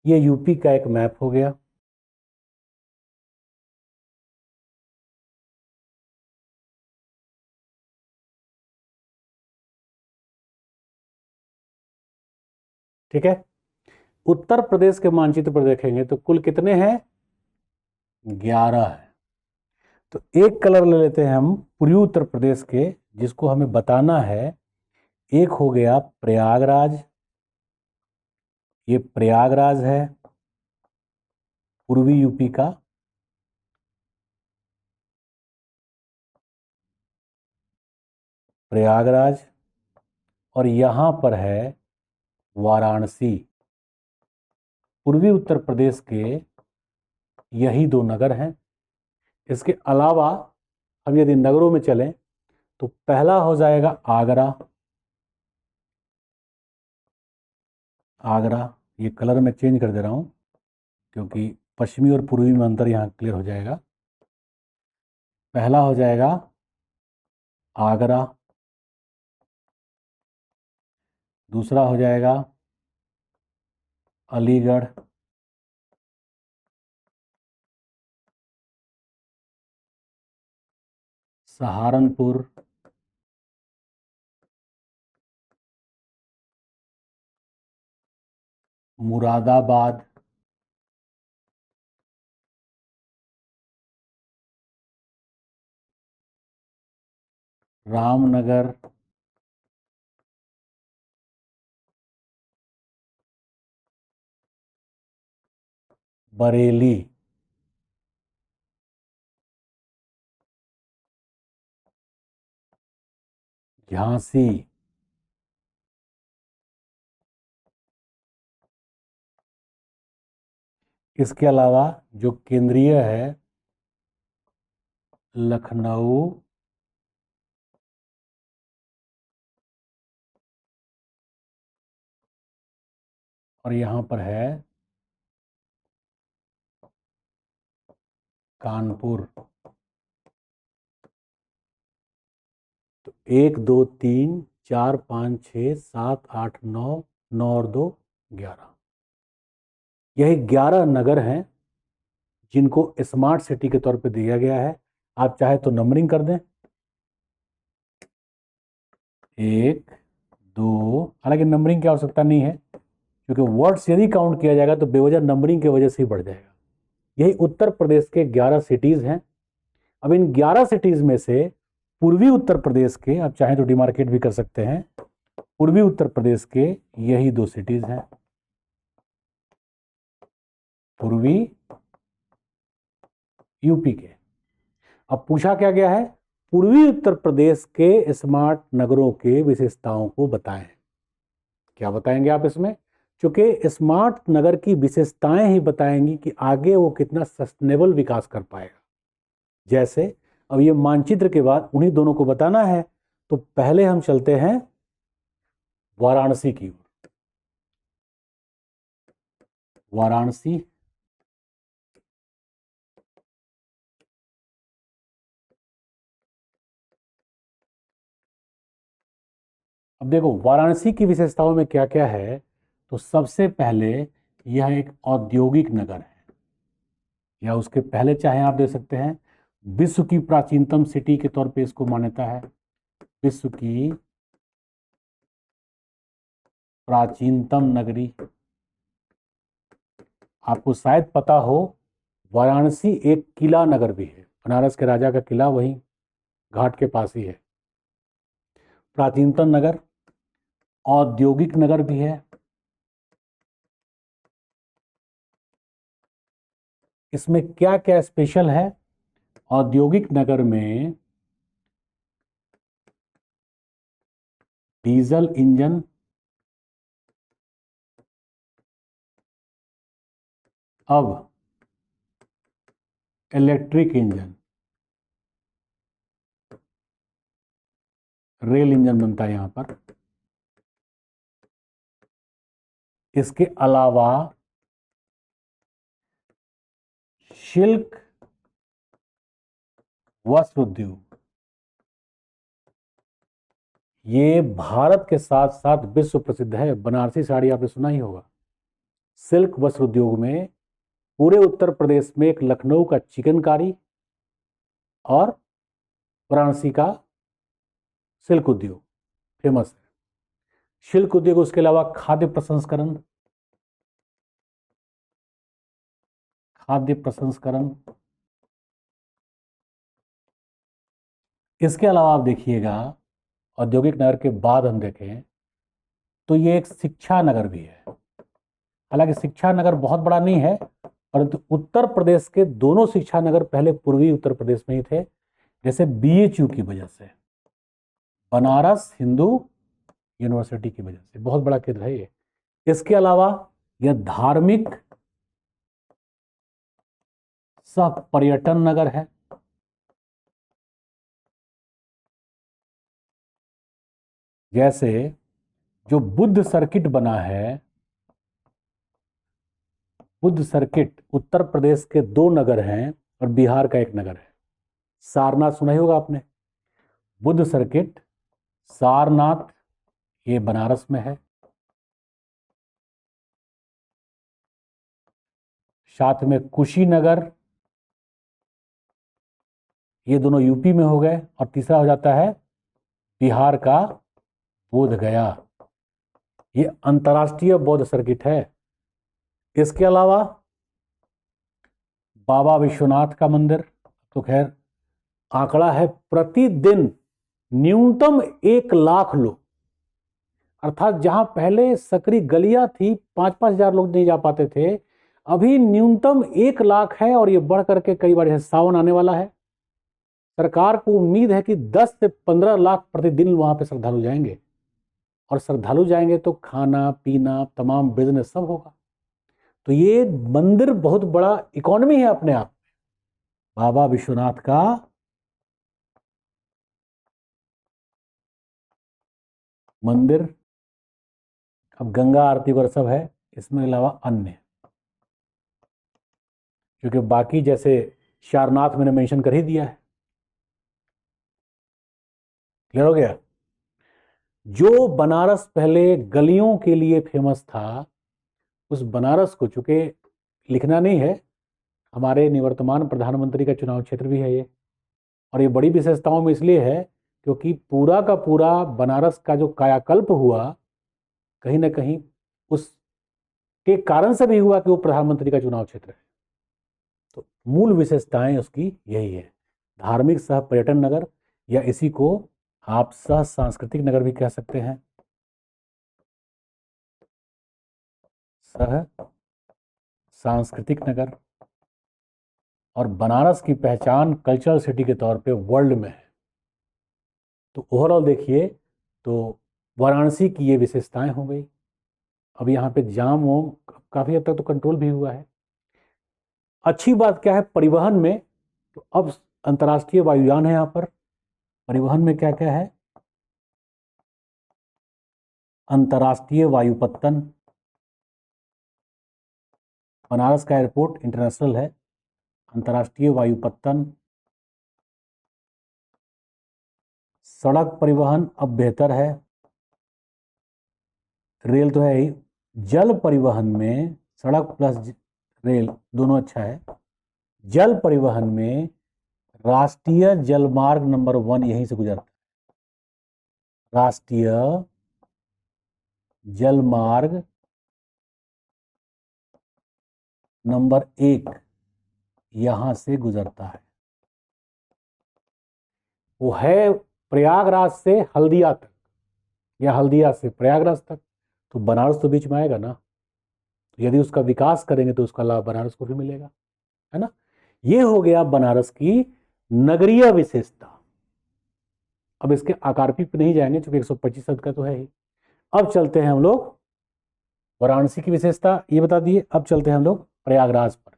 ये यूपी का एक मैप हो गया। ठीक है, उत्तर प्रदेश के मानचित्र पर देखेंगे तो कुल कितने हैं? 11 है। तो एक कलर ले लेते हैं हम पूर्वी उत्तर प्रदेश के, जिसको हमें बताना है। एक हो गया प्रयागराज, ये प्रयागराज है पूर्वी यूपी का। प्रयागराज, और यहां पर है वाराणसी। पूर्वी उत्तर प्रदेश के यही 2 नगर हैं। इसके अलावा हम यदि नगरों में चलें तो पहला हो जाएगा आगरा। आगरा, ये कलर मैं चेंज कर दे रहा हूं क्योंकि पश्चिमी और पूर्वी में अंतर यहां क्लियर हो जाएगा। पहला हो जाएगा आगरा, दूसरा हो जाएगा अलीगढ़, सहारनपुर, मुरादाबाद, रामनगर, बरेली, झांसी, इसके अलावा जो केंद्रीय है लखनऊ, और यहां पर है कानपुर। तो 1 2 3 4 5 6 7 8 9, 9 और 2 11, यही 11 नगर हैं जिनको स्मार्ट सिटी के तौर पे दिया गया है। आप चाहे तो नंबरिंग कर दें, 1 2, हालांकि नंबरिंग की आवश्यकता नहीं है क्योंकि वर्ड्स यदि काउंट किया जाएगा तो बेवजह नंबरिंग की वजह से ही बढ़ जाएगा। यही उत्तर प्रदेश के 11 सिटीज हैं। अब इन 11 सिटीज में से पूर्वी उत्तर प्रदेश के, आप चाहें तो डिमार्केट भी कर सकते हैं, पूर्वी उत्तर प्रदेश के यही 2 सिटीज हैं, पूर्वी यूपी के। अब पूछा क्या गया है? पूर्वी उत्तर प्रदेश के स्मार्ट नगरों के विशेषताओं को बताएं। क्या बताएंगे आप इसमें? क्योंकि स्मार्ट नगर की विशेषताएं ही बताएंगी कि आगे वो कितना सस्टेनेबल विकास कर पाएगा। जैसे अब ये मानचित्र के बाद उन्हीं दोनों को बताना है, तो पहले हम चलते हैं वाराणसी की ओर। वाराणसी, अब देखो वाराणसी की विशेषताओं में क्या क्या है। तो सबसे पहले यह एक औद्योगिक नगर है, या उसके पहले चाहे आप दे सकते हैं विश्व की प्राचीनतम सिटी के तौर पे इसको मान्यता है। विश्व की प्राचीनतम नगरी। आपको शायद पता हो वाराणसी एक किला नगर भी है। बनारस के राजा का किला वहीं घाट के पास ही है। प्राचीनतम नगर, औद्योगिक नगर भी है। इसमें क्या क्या स्पेशल है? औद्योगिक नगर में डीजल इंजन, अब इलेक्ट्रिक इंजन, रेल इंजन बनता है यहां पर। इसके अलावा शिल्क वस्त्र उद्योग, ये भारत के साथ साथ विश्व प्रसिद्ध है। बनारसी साड़ी आपने सुना ही होगा। सिल्क वस्त्र उद्योग में पूरे उत्तर प्रदेश में एक लखनऊ का चिकनकारी और वाराणसी का सिल्क उद्योग फेमस है। शिल्क उद्योग, उसके अलावा खाद्य प्रसंस्करण, खाद्य प्रसंस्करण। इसके अलावा आप देखिएगा, औद्योगिक नगर के बाद हम देखें तो ये एक शिक्षा नगर भी है। हालांकि शिक्षा नगर बहुत बड़ा नहीं है, परंतु उत्तर प्रदेश के दोनों शिक्षा नगर पहले पूर्वी उत्तर प्रदेश में ही थे। जैसे बीएचयू की वजह से, बनारस हिंदू यूनिवर्सिटी की वजह से बहुत बड़ा केंद्र है ये। इसके अलावा यह धार्मिक सह पर्यटन नगर है। जैसे जो बुद्ध सर्किट बना है, बुद्ध सर्किट उत्तर प्रदेश के 2 नगर हैं और बिहार का 1 नगर है। सारनाथ सुना ही होगा आपने। बुद्ध सर्किट सारनाथ, ये बनारस में है। साथ में कुशीनगर, ये दोनों यूपी में हो गए। और तीसरा हो जाता है बिहार का बोध गया, ये अंतर्राष्ट्रीय बौद्ध सर्किट है। इसके अलावा बाबा विश्वनाथ का मंदिर, तो खैर आंकड़ा है प्रतिदिन न्यूनतम 1 लाख लोग, अर्थात जहां पहले सकरी गलियां थी 5-5 हजार लोग नहीं जा पाते थे, अभी न्यूनतम 1 लाख है। और ये बढ़ करके कई बार सावन आने वाला है। सरकार को उम्मीद है कि 10 से 15 लाख प्रतिदिन वहां पे श्रद्धालु जाएंगे। और श्रद्धालु जाएंगे तो खाना पीना तमाम बिजनेस सब होगा। तो ये मंदिर बहुत बड़ा इकोनॉमी है अपने आप में, बाबा विश्वनाथ का मंदिर। अब गंगा आरती और सब है इसमें, अलावा अन्य, क्योंकि बाकी जैसे सारनाथ मैंने मेंशन कर ही दिया है। क्लियर हो गया? जो बनारस पहले गलियों के लिए फेमस था, उस बनारस को, चूंकि लिखना नहीं है, हमारे निवर्तमान प्रधानमंत्री का चुनाव क्षेत्र भी है ये। और ये बड़ी विशेषताओं में इसलिए है क्योंकि पूरा का पूरा बनारस का जो कायाकल्प हुआ, कहीं ना कहीं उसके कारण से भी हुआ कि वो प्रधानमंत्री का चुनाव क्षेत्र है। तो मूल विशेषताएं उसकी यही है, धार्मिक सह पर्यटन नगर, या इसी को आप सह सांस्कृतिक नगर भी कह सकते हैं। सह सांस्कृतिक नगर। और बनारस की पहचान कल्चरल सिटी के तौर पे वर्ल्ड में है। तो ओवरऑल देखिए तो वाराणसी की ये विशेषताएं हो गई। अब यहाँ पे जाम हो काफ़ी हद तक तो कंट्रोल भी हुआ है। अच्छी बात क्या है परिवहन में, तो अब अंतर्राष्ट्रीय वायुयान है यहाँ पर। परिवहन में क्या क्या है? अंतर्राष्ट्रीय वायुपत्तन, बनारस का एयरपोर्ट इंटरनेशनल है। अंतर्राष्ट्रीय वायुपत्तन, सड़क परिवहन अब बेहतर है, रेल तो है ही। जल परिवहन में सड़क प्लस रेल दोनों अच्छा है। जल परिवहन में राष्ट्रीय जलमार्ग नंबर 1 यहीं से गुजरता है। राष्ट्रीय जलमार्ग नंबर 1 यहां से गुजरता है। वो है प्रयागराज से हल्दिया तक या हल्दिया से प्रयागराज तक, तो बनारस तो बीच में आएगा ना। यदि उसका विकास करेंगे तो उसका लाभ बनारस को भी मिलेगा, है ना। ये हो गया बनारस की नगरीय विशेषता। अब इसके आकारपी पे नहीं जाएंगे क्योंकि 125 शब्द का तो है ही। अब चलते हैं हम लोग, वाराणसी की विशेषता ये बता दिए, अब चलते हैं हम लोग प्रयागराज पर।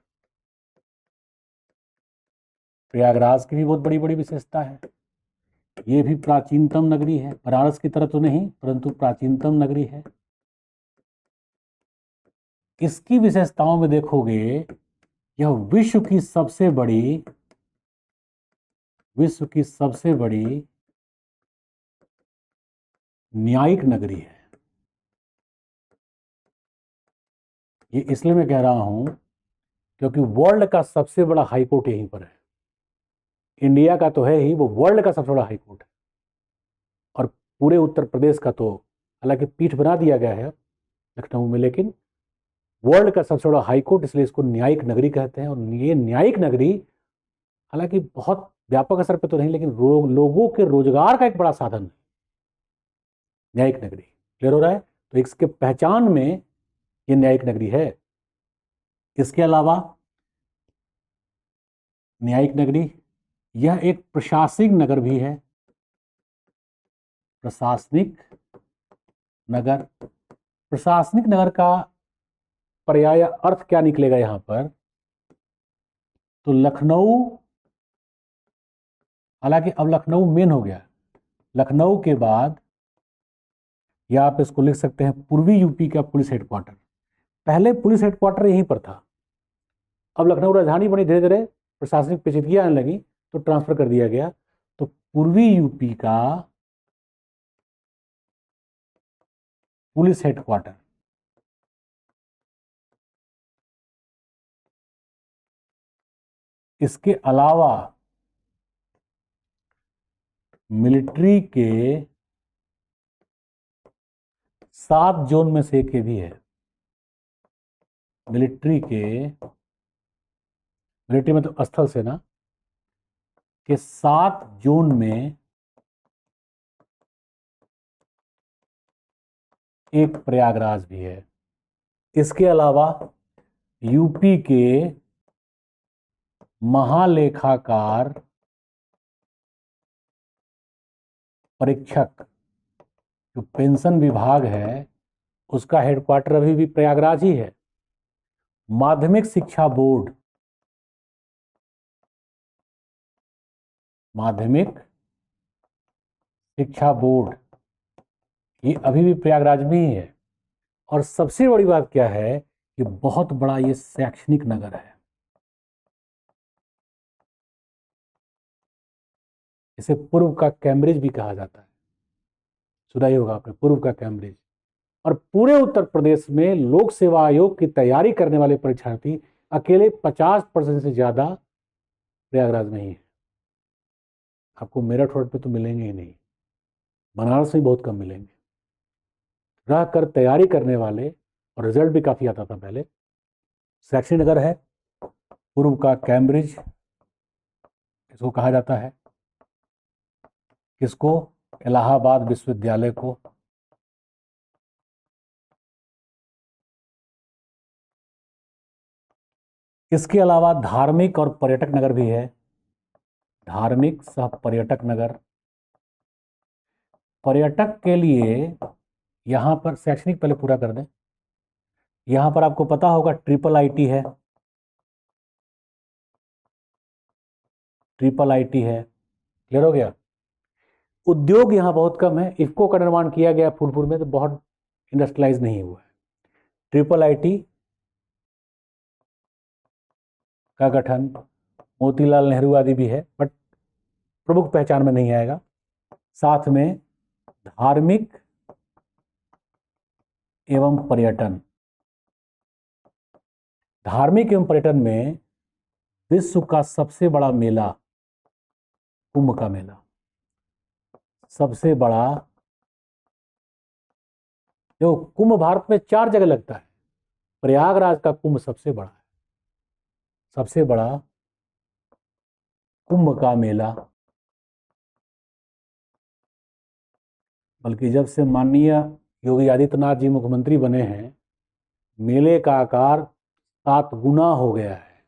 प्रयागराज की भी बहुत बड़ी बड़ी विशेषता है। ये भी प्राचीनतम नगरी है, बनारस की तरह तो नहीं परंतु प्राचीनतम नगरी है। इसकी विशेषताओं में देखोगे, यह विश्व की सबसे बड़ी न्यायिक नगरी है। ये इसलिए मैं कह रहा हूं क्योंकि वर्ल्ड का सबसे बड़ा हाईकोर्ट यहीं पर है। इंडिया का तो है ही, वो वर्ल्ड का सबसे बड़ा हाईकोर्ट है। और पूरे उत्तर प्रदेश का तो हालांकि पीठ बना दिया गया है लखनऊ में, लेकिन वर्ल्ड का सबसे बड़ा हाईकोर्ट, इसलिए इसको न्यायिक नगरी कहते हैं। और ये न्यायिक नगरी हालांकि बहुत व्यापक असर पे तो नहीं, लेकिन लोगों के रोजगार का एक बड़ा साधन है न्यायिक नगरी। क्लियर हो रहा है? तो इसके पहचान में ये न्यायिक नगरी है। इसके अलावा न्यायिक नगरी, यह एक प्रशासनिक नगर भी है। प्रशासनिक नगर, प्रशासनिक नगर का पर्याय अर्थ क्या निकलेगा यहां पर? तो लखनऊ, हालांकि अब लखनऊ मेन हो गया, लखनऊ के बाद या आप इसको लिख सकते हैं पूर्वी यूपी का पुलिस हेडक्वार्टर। पहले पुलिस हेडक्वार्टर यहीं पर था, अब लखनऊ राजधानी बनी, धीरे धीरे प्रशासनिक पेचीदगियां आने लगी तो ट्रांसफर कर दिया गया। तो पूर्वी यूपी का पुलिस हेडक्वार्टर, इसके अलावा मिलिट्री के 7 जोन में से एक ये भी है। मिलिट्री मतलब स्थल सेना के 7 जोन में एक प्रयागराज भी है। इसके अलावा यूपी के महालेखाकार परीक्षक, जो पेंशन विभाग है उसका हेडक्वार्टर अभी भी प्रयागराज ही है। माध्यमिक शिक्षा बोर्ड, माध्यमिक शिक्षा बोर्ड ये अभी भी प्रयागराज में ही है। और सबसे बड़ी बात क्या है कि बहुत बड़ा ये शैक्षणिक नगर है। इसे पूर्व का कैम्ब्रिज भी कहा जाता है, सुना ही होगा आपने, पूर्व का कैम्ब्रिज। और पूरे उत्तर प्रदेश में लोक सेवा आयोग की तैयारी करने वाले परीक्षार्थी अकेले 50% से ज्यादा प्रयागराज में ही है। आपको मेरठ रोड पे तो मिलेंगे ही नहीं, बनारस में बहुत कम मिलेंगे। रह कर तैयारी करने वाले, और रिजल्ट भी काफी आता था पहले। शैक्षणिक नगर है, पूर्व का कैम्ब्रिज इसको कहा जाता है। किसको? इलाहाबाद विश्वविद्यालय को। इसके अलावा धार्मिक और पर्यटक नगर भी है, धार्मिक सह पर्यटक नगर। पर्यटक के लिए यहां पर, शैक्षणिक पहले पूरा कर दें, यहां पर आपको पता होगा ट्रिपल आईटी है, ट्रिपल आईटी है। क्लियर हो गया? उद्योग यहां बहुत कम है, इफ्को का निर्माण किया गया फूलपुर में तो बहुत इंडस्ट्रियलाइज नहीं हुआ है। ट्रिपल आईटी का गठन मोतीलाल नेहरू आदि भी है, बट प्रमुख पहचान में नहीं आएगा। साथ में धार्मिक एवं पर्यटन, धार्मिक एवं पर्यटन में विश्व का सबसे बड़ा मेला कुंभ का मेला, सबसे बड़ा। जो कुंभ भारत में 4 जगह लगता है, प्रयागराज का कुंभ सबसे बड़ा है। सबसे बड़ा कुंभ का मेला बल्कि जब से माननीय योगी आदित्यनाथ जी मुख्यमंत्री बने हैं, मेले का आकार 7 गुना हो गया है।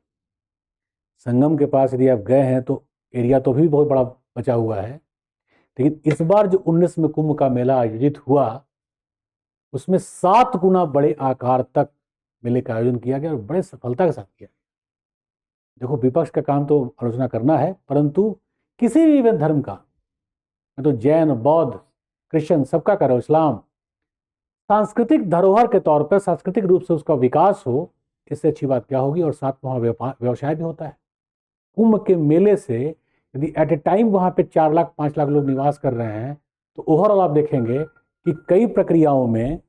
संगम के पास यदि आप गए हैं तो एरिया तो भी बहुत बड़ा बचा हुआ है, लेकिन इस बार जो 19 में कुंभ का मेला आयोजित हुआ, उसमें 7 गुना बड़े आकार तक मेले का आयोजन किया गया और बड़े सफलता के साथ किया। देखो, विपक्ष का काम तो आलोचना करना है, परंतु किसी भी धर्म का, मैं तो जैन, बौद्ध, क्रिश्चियन सबका करो, इस्लाम, सांस्कृतिक धरोहर के तौर पर सांस्कृतिक रूप से उसका विकास हो, इससे अच्छी बात क्या होगी। और साथ वहाँ व्यवसाय भी होता है। कुंभ के मेले से यदि एट ए टाइम वहाँ पे 4 लाख 5 लाख लोग निवास कर रहे हैं, तो ओवरऑल आप देखेंगे कि कई प्रक्रियाओं में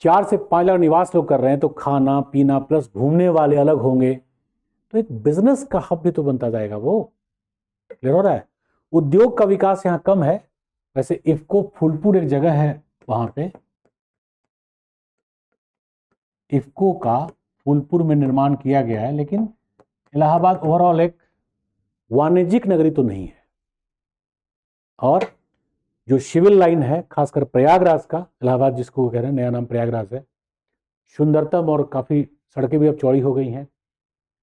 4 से 5 लाख निवास लोग कर रहे हैं, तो खाना पीना प्लस घूमने वाले अलग होंगे, तो एक बिजनेस का हब भी तो बनता जाएगा। वो क्लियर हो रहा है। उद्योग का विकास यहाँ कम है। वैसे इफ्को फूलपुर एक जगह है, वहां पे इफ्को का फूलपुर में निर्माण किया गया है, लेकिन इलाहाबाद ओवरऑल एक वाणिज्यिक नगरी तो नहीं है। और जो सिविल लाइन है, खासकर प्रयागराज का, इलाहाबाद जिसको कह रहे हैं, नया नाम प्रयागराज है, सुंदरतम और काफ़ी सड़कें भी अब चौड़ी हो गई हैं,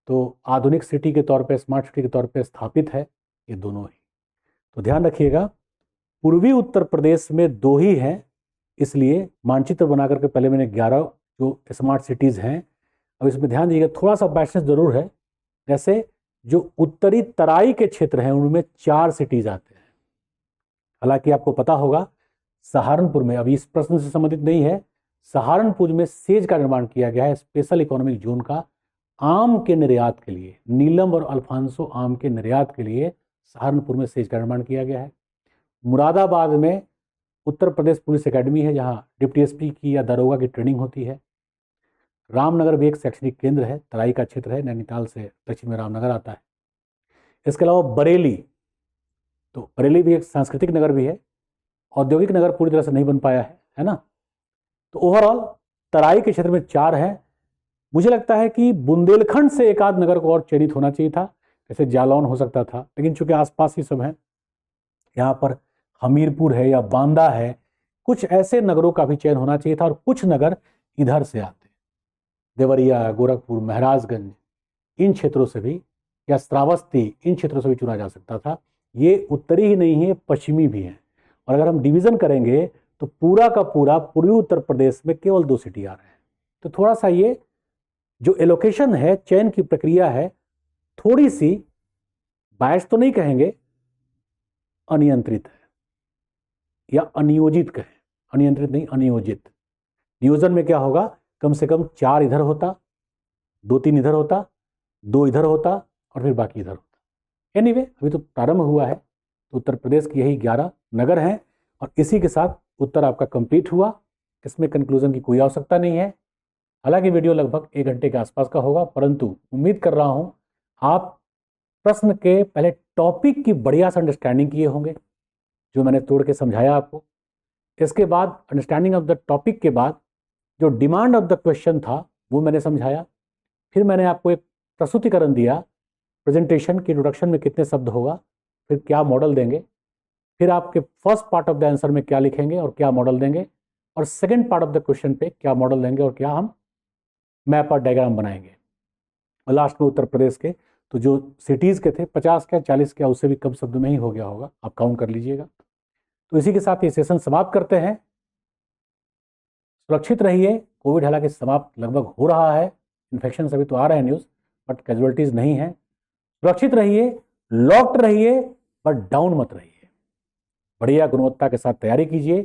तो आधुनिक सिटी के तौर पे, स्मार्ट सिटी के तौर पे स्थापित है ये दोनों ही। तो ध्यान रखिएगा, पूर्वी उत्तर प्रदेश में 2 ही हैं, इसलिए मानचित्र बना करके पहले मैंने 11 जो स्मार्ट सिटीज़ हैं। अब इसमें ध्यान दीजिएगा, थोड़ा सा बाइसनेस जरूर है। जैसे जो उत्तरी तराई के क्षेत्र हैं, उनमें 4 सिटीज़ आते हैं। हालांकि आपको पता होगा, सहारनपुर में, अभी इस प्रश्न से संबंधित नहीं है, सहारनपुर में सेज का निर्माण किया गया है, स्पेशल इकोनॉमिक जोन का, आम के निर्यात के लिए, नीलम और अल्फांसो आम के निर्यात के लिए सहारनपुर में सेज का निर्माण किया गया है। मुरादाबाद में उत्तर प्रदेश पुलिस एकेडमी है, जहां डिप्टी एसपी की या दरोगा की ट्रेनिंग होती है। रामनगर भी एक शैक्षणिक केंद्र है, तराई का क्षेत्र है, नैनीताल से दक्षिण में रामनगर आता है। इसके अलावा बरेली, तो बरेली भी एक सांस्कृतिक नगर भी है, औद्योगिक नगर पूरी तरह से नहीं बन पाया है ना। तो ओवरऑल तराई के क्षेत्र में 4 है। मुझे लगता है कि बुंदेलखंड से एक आध नगर को और चयनित होना चाहिए था, जैसे जालौन हो सकता था, लेकिन चूंकि आसपास ही सब है, यहाँ पर हमीरपुर है या बांदा है, कुछ ऐसे नगरों का भी चयन होना चाहिए था। और कुछ नगर इधर से आते, देवरिया, गोरखपुर, महाराजगंज, इन क्षेत्रों से भी, या श्रावस्ती, इन क्षेत्रों से भी चुना जा सकता था। ये उत्तरी ही नहीं है, पश्चिमी भी है। और अगर हम डिवीजन करेंगे तो पूरा का पूरा पूर्वी उत्तर प्रदेश में केवल 2 सिटी आ रहे हैं। तो थोड़ा सा ये जो एलोकेशन है, चयन की प्रक्रिया है, थोड़ी सी बायस तो नहीं कहेंगे, अनियंत्रित है या अनियोजित कहें, अनियंत्रित नहीं, अनियोजित। नियोजन में क्या होगा, कम से कम 4 इधर होता, 2-3 इधर होता, 2 इधर होता और फिर बाकी इधर होता। एनीवे, अभी तो प्रारंभ हुआ है। तो उत्तर प्रदेश की यही 11 नगर हैं और इसी के साथ उत्तर आपका कंप्लीट हुआ। इसमें कंक्लूजन की कोई आवश्यकता नहीं है। हालांकि वीडियो लगभग 1 घंटे के आसपास का होगा, परंतु उम्मीद कर रहा हूं आप प्रश्न के पहले टॉपिक की बढ़िया से अंडरस्टैंडिंग किए होंगे, जो मैंने तोड़ के समझाया आपको। इसके बाद अंडरस्टैंडिंग ऑफ द टॉपिक के बाद जो डिमांड ऑफ द क्वेश्चन था वो मैंने समझाया। फिर मैंने आपको एक प्रस्तुतिकरण दिया, प्रेजेंटेशन की इंट्रोडक्शन में कितने शब्द होगा, फिर क्या मॉडल देंगे, फिर आपके first part of the answer में क्या लिखेंगे और क्या मॉडल देंगे, और second part of the question पे क्या मॉडल देंगे और क्या हम मैप और डायग्राम बनाएंगे। और लास्ट में उत्तर प्रदेश के तो जो सिटीज़ के थे 50 क्या 40 क्या, उससे भी कम शब्द में ही हो गया होगा, आप काउंट कर लीजिएगा। तो इसी के साथ ये सेशन समाप्त करते हैं। सुरक्षित रहिए। कोविड हालांकि समाप्त लगभग हो रहा है, इन्फेक्शन अभी तो आ रहे हैं न्यूज़, बट कैजुअलिटीज़ नहीं है। सुरक्षित रहिए, लॉक्ड रहिए, बट डाउन मत रहिए। बढ़िया गुणवत्ता के साथ तैयारी कीजिए।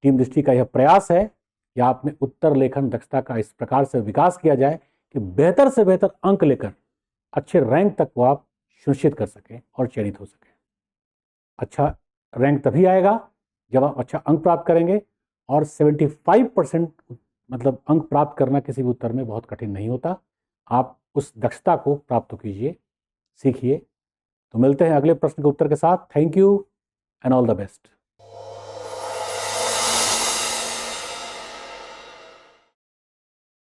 टीम दृष्टि का यह प्रयास है कि आप में उत्तर लेखन दक्षता का इस प्रकार से विकास किया जाए कि बेहतर से बेहतर अंक लेकर अच्छे रैंक तक को आप सुनिश्चित कर सकें और चयनित हो सकें। अच्छा रैंक तभी आएगा जब आप अच्छा अंक प्राप्त करेंगे, और 75% मतलब अंक प्राप्त करना किसी भी उत्तर में बहुत कठिन नहीं होता। आप उस दक्षता को प्राप्त कीजिए, सीखिए। तो मिलते हैं अगले प्रश्न के उत्तर के साथ। Thank you and all the best.